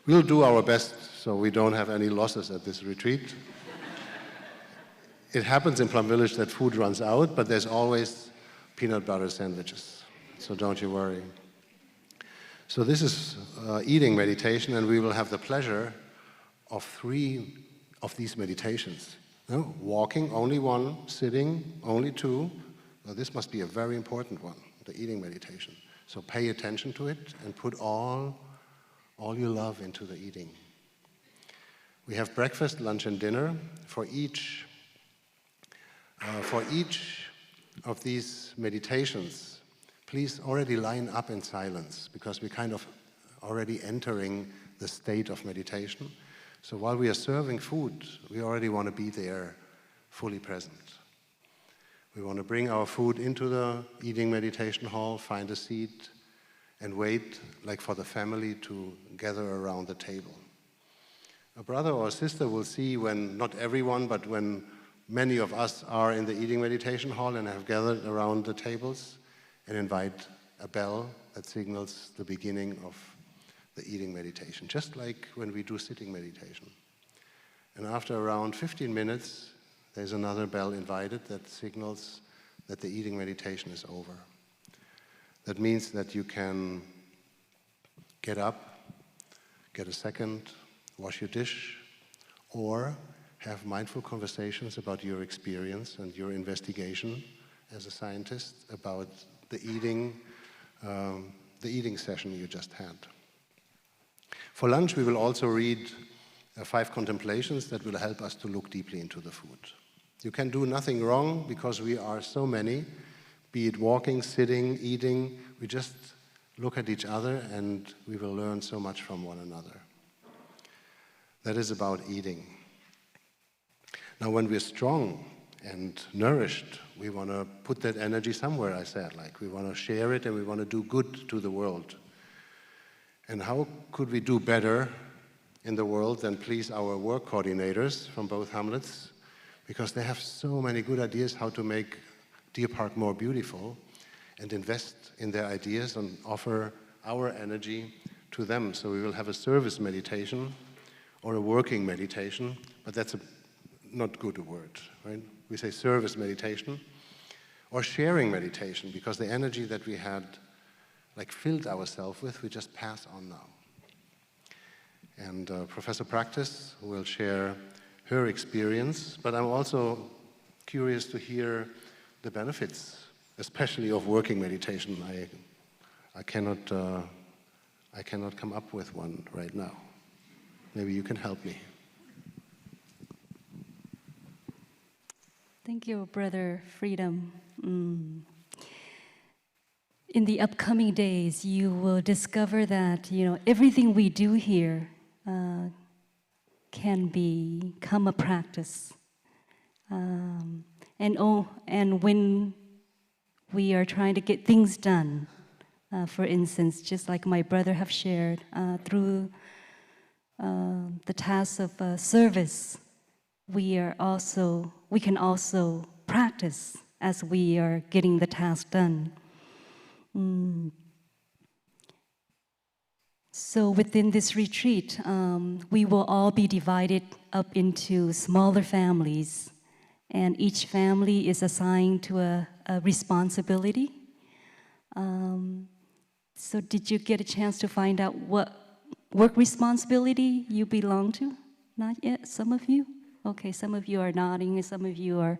We'll do our best so we don't have any losses at this retreat. It happens in Plum Village that food runs out, but there's always peanut butter sandwiches, so don't you worry. So this is eating meditation, and we will have the pleasure of 3 of these meditations. No? Walking, only 1. Sitting, only 2. Well, this must be a very important one, the eating meditation. So pay attention to it and put all your love into the eating. We have breakfast, lunch, and dinner. For each of these meditations, please already line up in silence, because we're kind of already entering the state of meditation. So while we are serving food, we already want to be there, fully present. We want to bring our food into the eating meditation hall, find a seat, and wait, like for the family to gather around the table. A brother or a sister will see when, not everyone, but when many of us are in the eating meditation hall and have gathered around the tables, and invite a bell that signals the beginning of the eating meditation, just like when we do sitting meditation. And after around 15 minutes, there's another bell invited that signals that the eating meditation is over. That means that you can get up, get a second, wash your dish, or have mindful conversations about your experience and your investigation as a scientist about the eating session you just had. For lunch, we will also read 5 contemplations that will help us to look deeply into the food. You can do nothing wrong because we are so many, be it walking, sitting, eating. We just look at each other and we will learn so much from one another. That is about eating. Now, when we're strong and nourished, we want to put that energy somewhere, I said. Like, we want to share it and we want to do good to the world. And how could we do better in the world than please our work coordinators from both hamlets? Because they have so many good ideas how to make Deer Park more beautiful, and invest in their ideas and offer our energy to them. So we will have a service meditation or a working meditation, but that's not good a word, right? We say service meditation, or sharing meditation, because the energy that we had like filled ourselves with, we just pass on now. And Professor Practice will share her experience, but I'm also curious to hear the benefits, especially of working meditation. I cannot come up with one right now. Maybe you can help me. Thank you, Brother Freedom. In the upcoming days, you will discover that everything we do here can become a practice. And when we are trying to get things done, for instance, just like my brother have shared, through the task of service, we can also practice as we are getting the task done. So within this retreat, we will all be divided up into smaller families, and each family is assigned to a responsibility. So did you get a chance to find out what work responsibility you belong to? Not yet, some of you? Okay, some of you are nodding, and some of you are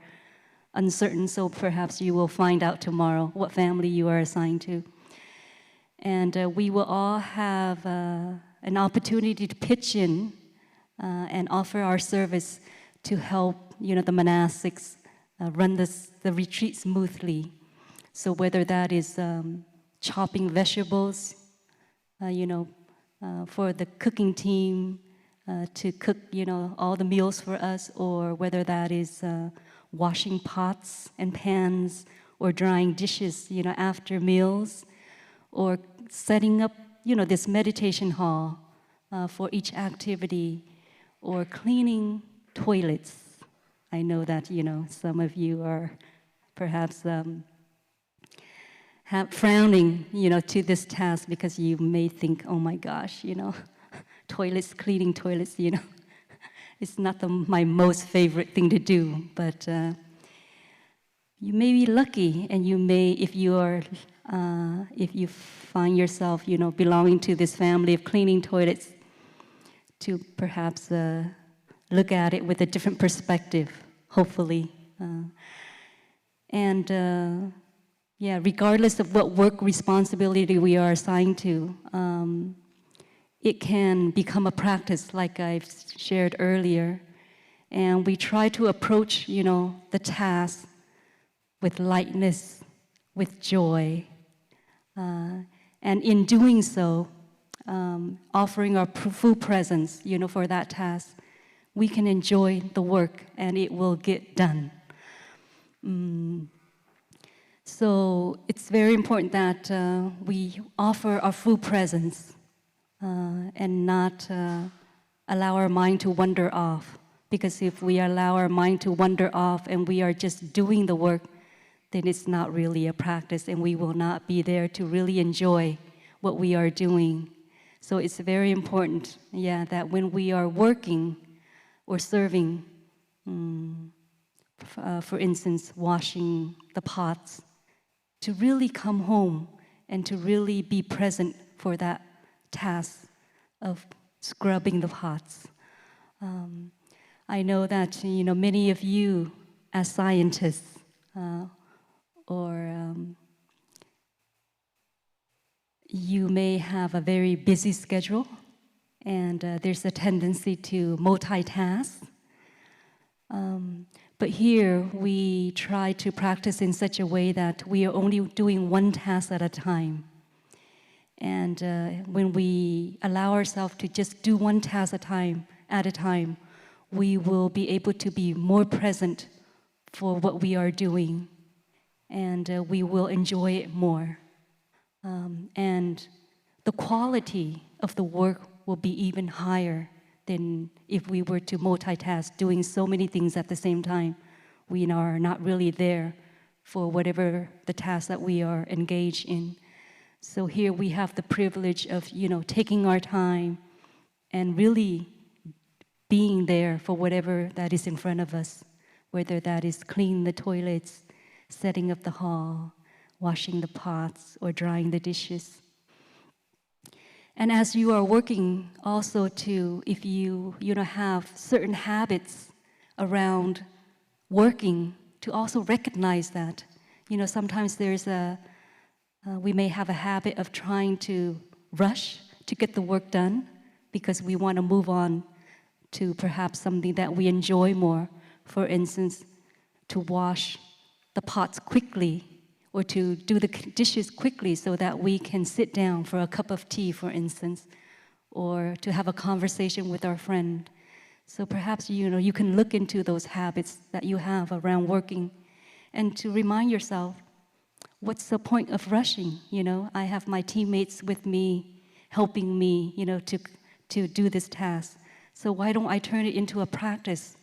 uncertain, so perhaps you will find out tomorrow what family you are assigned to. And we will all have an opportunity to pitch in and offer our service to help the monastics run the retreat smoothly. So whether that is chopping vegetables, for the cooking team to cook all the meals for us, or whether that is washing pots and pans or drying dishes after meals, or setting up this meditation hall for each activity, or cleaning toilets. I know that some of you are perhaps frowning to this task, because you may think, oh my gosh, toilets, cleaning toilets, it's not my most favorite thing to do, but you may be lucky, and you may, if you find yourself, belonging to this family of cleaning toilets, to perhaps look at it with a different perspective, hopefully. Regardless of what work responsibility we are assigned to, it can become a practice, like I've shared earlier. And we try to approach, the task with lightness, with joy. And in doing so, offering our full presence, for that task, we can enjoy the work and it will get done. So it's very important that we offer our full presence and not allow our mind to wander off. Because if we allow our mind to wander off and we are just doing the work, then it's not really a practice, and we will not be there to really enjoy what we are doing. So it's very important, that when we are working or serving, for instance, washing the pots, to really come home and to really be present for that task of scrubbing the pots. I know that many of you, as scientists, you may have a very busy schedule, and there's a tendency to multitask. But here we try to practice in such a way that we are only doing one task at a time. And when we allow ourselves to just do one task at a time, we will be able to be more present for what we are doing, and we will enjoy it more. And the quality of the work will be even higher than if we were to multitask, doing so many things at the same time. We are not really there for whatever the task that we are engaged in. So here we have the privilege of, taking our time and really being there for whatever that is in front of us, whether that is cleaning the toilets, setting up the hall, washing the pots, or drying the dishes. And as you are working also to, if you have certain habits around working, to also recognize that. Sometimes we may have a habit of trying to rush to get the work done because we want to move on to perhaps something that we enjoy more. For instance, to wash the pots quickly or to do the dishes quickly so that we can sit down for a cup of tea, for instance, or to have a conversation with our friend. So perhaps, you can look into those habits that you have around working and to remind yourself, what's the point of rushing? I have my teammates with me, helping me, to do this task. So why don't I turn it into a practice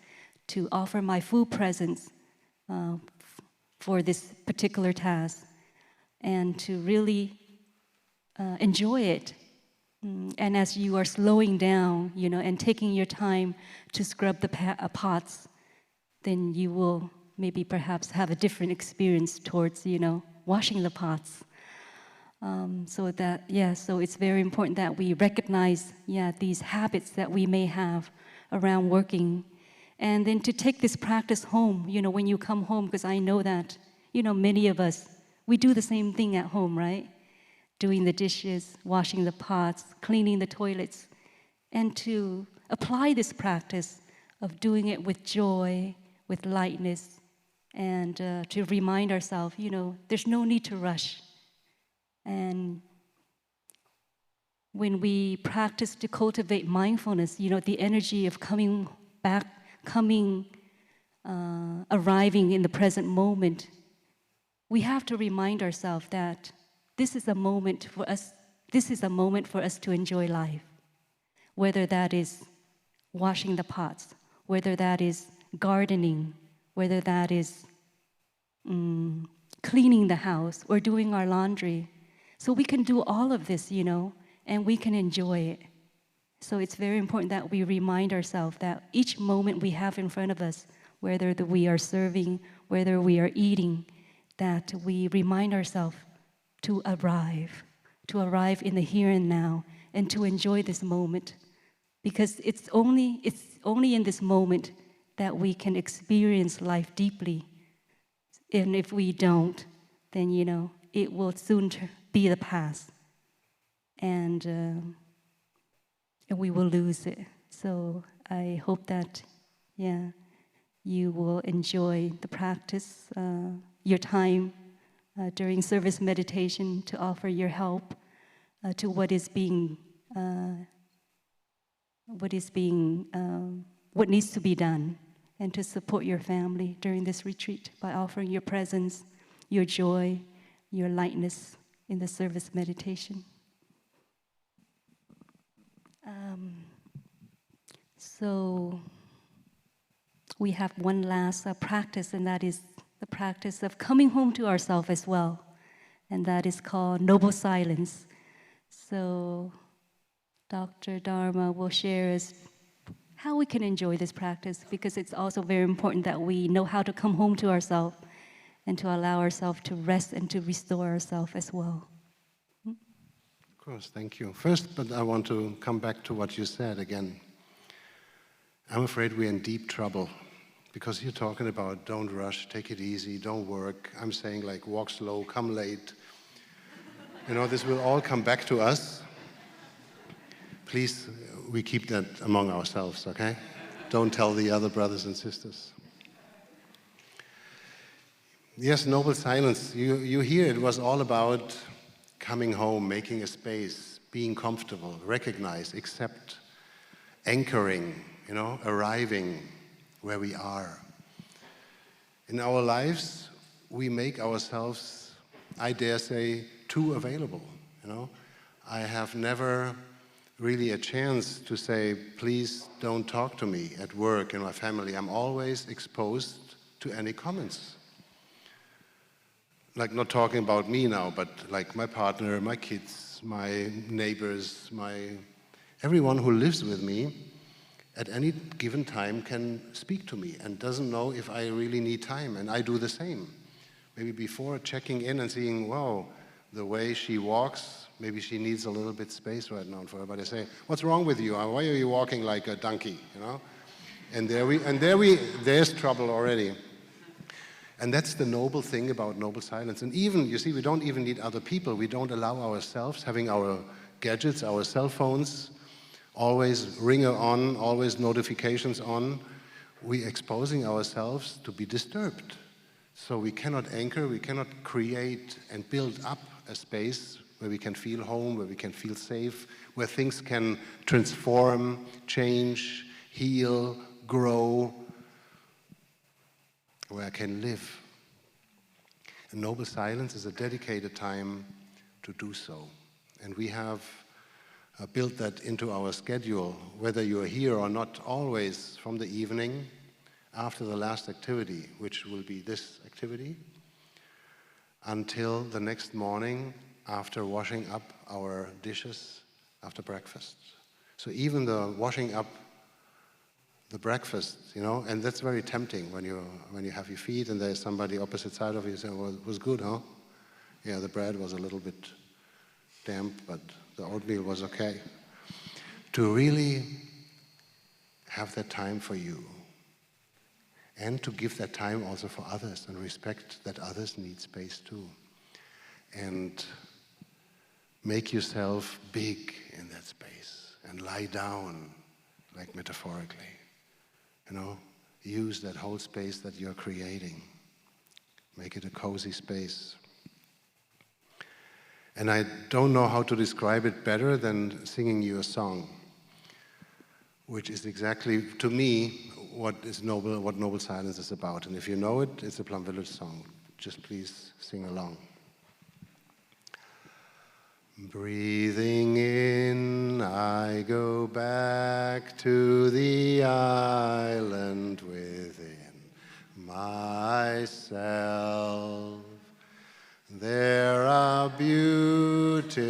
to offer my full presence for this particular task and to really enjoy it. And as you are slowing down, and taking your time to scrub the pots, then you will maybe perhaps have a different experience towards, washing the pots. So it's very important that we recognize, these habits that we may have around working. And then to take this practice home, when you come home, because I know that, many of us, we do the same thing at home, right? Doing the dishes, washing the pots, cleaning the toilets, and to apply this practice of doing it with joy, with lightness, and to remind ourselves, there's no need to rush. And when we practice to cultivate mindfulness, the energy of coming back, arriving in the present moment, we have to remind ourselves that this is a moment for us to enjoy life. Whether that is washing the pots, whether that is gardening, whether that is cleaning the house or doing our laundry. So we can do all of this, and we can enjoy it. So it's very important that we remind ourselves that each moment we have in front of us, whether we are serving, whether we are eating, that we remind ourselves to arrive in the here and now, and to enjoy this moment. Because it's only in this moment that we can experience life deeply. And if we don't, then, it will soon be the past. And we will lose it. So I hope that, you will enjoy the practice, your time during service meditation to offer your help to what needs to be done, and to support your family during this retreat by offering your presence, your joy, your lightness in the service meditation. So we have one last practice, and that is the practice of coming home to ourselves as well, and that is called noble silence. So Dr. Dharma will share us how we can enjoy this practice, because it's also very important that we know how to come home to ourselves and to allow ourselves to rest and to restore ourselves as well. Of course, thank you. First, but I want to come back to what you said again. I'm afraid we're in deep trouble, because you're talking about don't rush, take it easy, don't work. I'm saying like walk slow, come late. This will all come back to us. Please, we keep that among ourselves, okay? Don't tell the other brothers and sisters. Yes, noble silence. You hear it was all about coming home, making a space, being comfortable, recognize, accept, anchoring, arriving where we are. In our lives, we make ourselves, I dare say, too available. I have never really a chance to say, please don't talk to me at work, in my family. I'm always exposed to any comments. Like, not talking about me now, but like my partner, my kids, my neighbors, everyone who lives with me at any given time can speak to me and doesn't know if I really need time, and I do the same. Maybe before checking in and seeing, wow, the way she walks, maybe she needs a little bit space right now for her, but I say, what's wrong with you? Why are you walking like a donkey, you know? And there's trouble already. And that's the noble thing about noble silence. And even, you see, we don't even need other people. We don't allow ourselves, having our gadgets, our cell phones, always ringer on, always notifications on. We're exposing ourselves to be disturbed. So we cannot anchor, we cannot create and build up a space where we can feel home, where we can feel safe, where things can transform, change, heal, grow, where I can live. And noble silence is a dedicated time to do so. And we have built that into our schedule, whether you're here or not, always from the evening after the last activity, which will be this activity, until the next morning after washing up our dishes after breakfast. So even the washing up the breakfast, you know, and that's very tempting when you have your feet and there's somebody opposite side of you saying, well, it was good, huh? Yeah, the bread was a little bit damp, but the oatmeal was okay. To really have that time for you and to give that time also for others and respect that others need space too. And make yourself big in that space and lie down, like metaphorically. You know, use that whole space that you're creating. Make it a cozy space. And I don't know how to describe it better than singing you a song, which is exactly, to me, what noble silence is about. And if you know it, it's a Plum Village song. Just please sing along. Breathing in, I go back to the island within myself. There are beautiful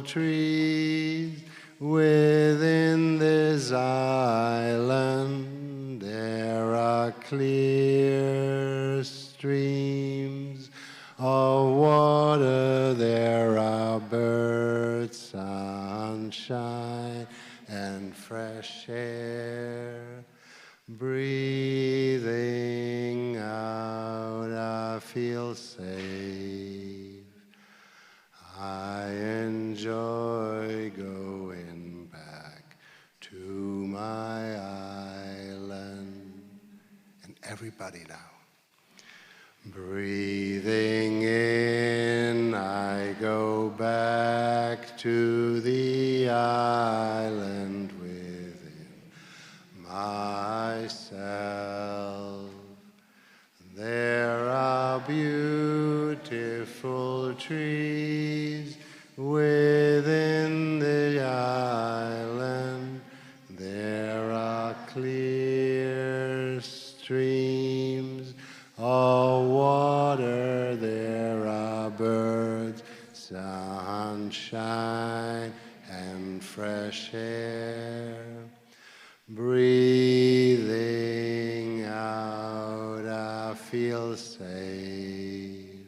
trees within this island. There are clear streams of water. There are birds, sunshine, and fresh air. Breathing out, I feel safe. I enjoy going back to my island. And everybody now. Breathing in, I go back to the island within myself. There are beautiful trees within the island. There are clear streams of water. There are birds, sunshine, and fresh air. Breathing out, I feel safe.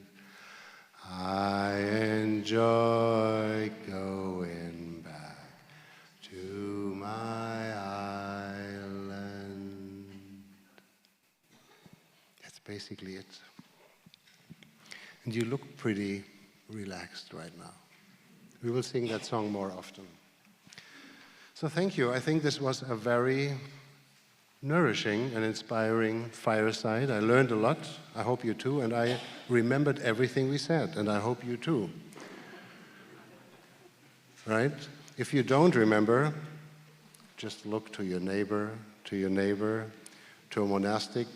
I enjoy going back to my island. That's basically it. And you look pretty relaxed right now. We will sing that song more often. So thank you. I think this was a very nourishing and inspiring fireside. I learned a lot. I hope you too. And I remembered everything we said. And I hope you too. Right? If you don't remember, just look to your neighbor, to a monastic,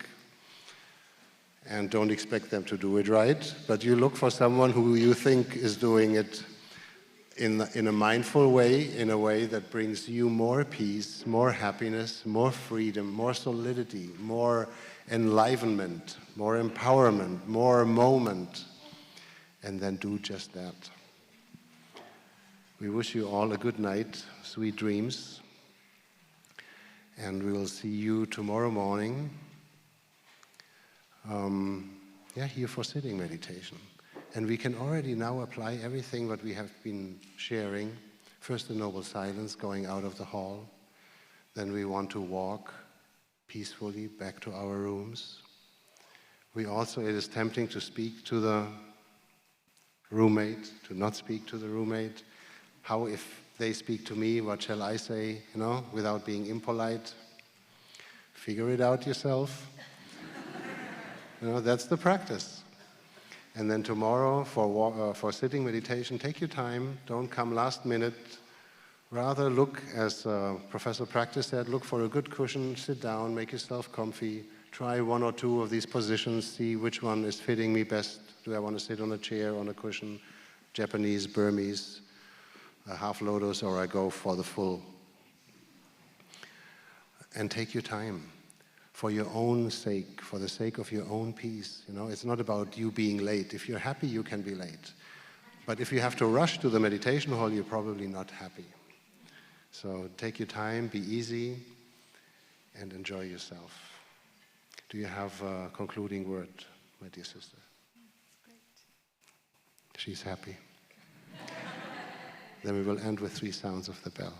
and don't expect them to do it right. But you look for someone who you think is doing it in a mindful way, in a way that brings you more peace, more happiness, more freedom, more solidity, more enlivenment, more empowerment, more moment, and then do just that. We wish you all a good night, sweet dreams, And we will see you tomorrow morning, here for sitting meditation. And we can already now apply everything what we have been sharing. First the noble silence, going out of the hall. Then we want to walk peacefully back to our rooms. It is tempting to speak to the roommate, to not speak to the roommate. How if they speak to me, what shall I say, without being impolite? Figure it out yourself. That's the practice. And then tomorrow for sitting meditation, take your time, don't come last minute. Rather look, as Professor Practice said, look for a good cushion, sit down, make yourself comfy, try one or two of these positions, see which one is fitting me best. Do I want to sit on a chair, on a cushion, Japanese, Burmese, a half lotus, or I go for the full? And take your time. For your own sake, for the sake of your own peace. It's not about you being late. If you're happy, you can be late. But if you have to rush to the meditation hall, you're probably not happy. So take your time, be easy, and enjoy yourself. Do you have a concluding word, my dear sister? Great. She's happy. Then we will end with 3 sounds of the bell.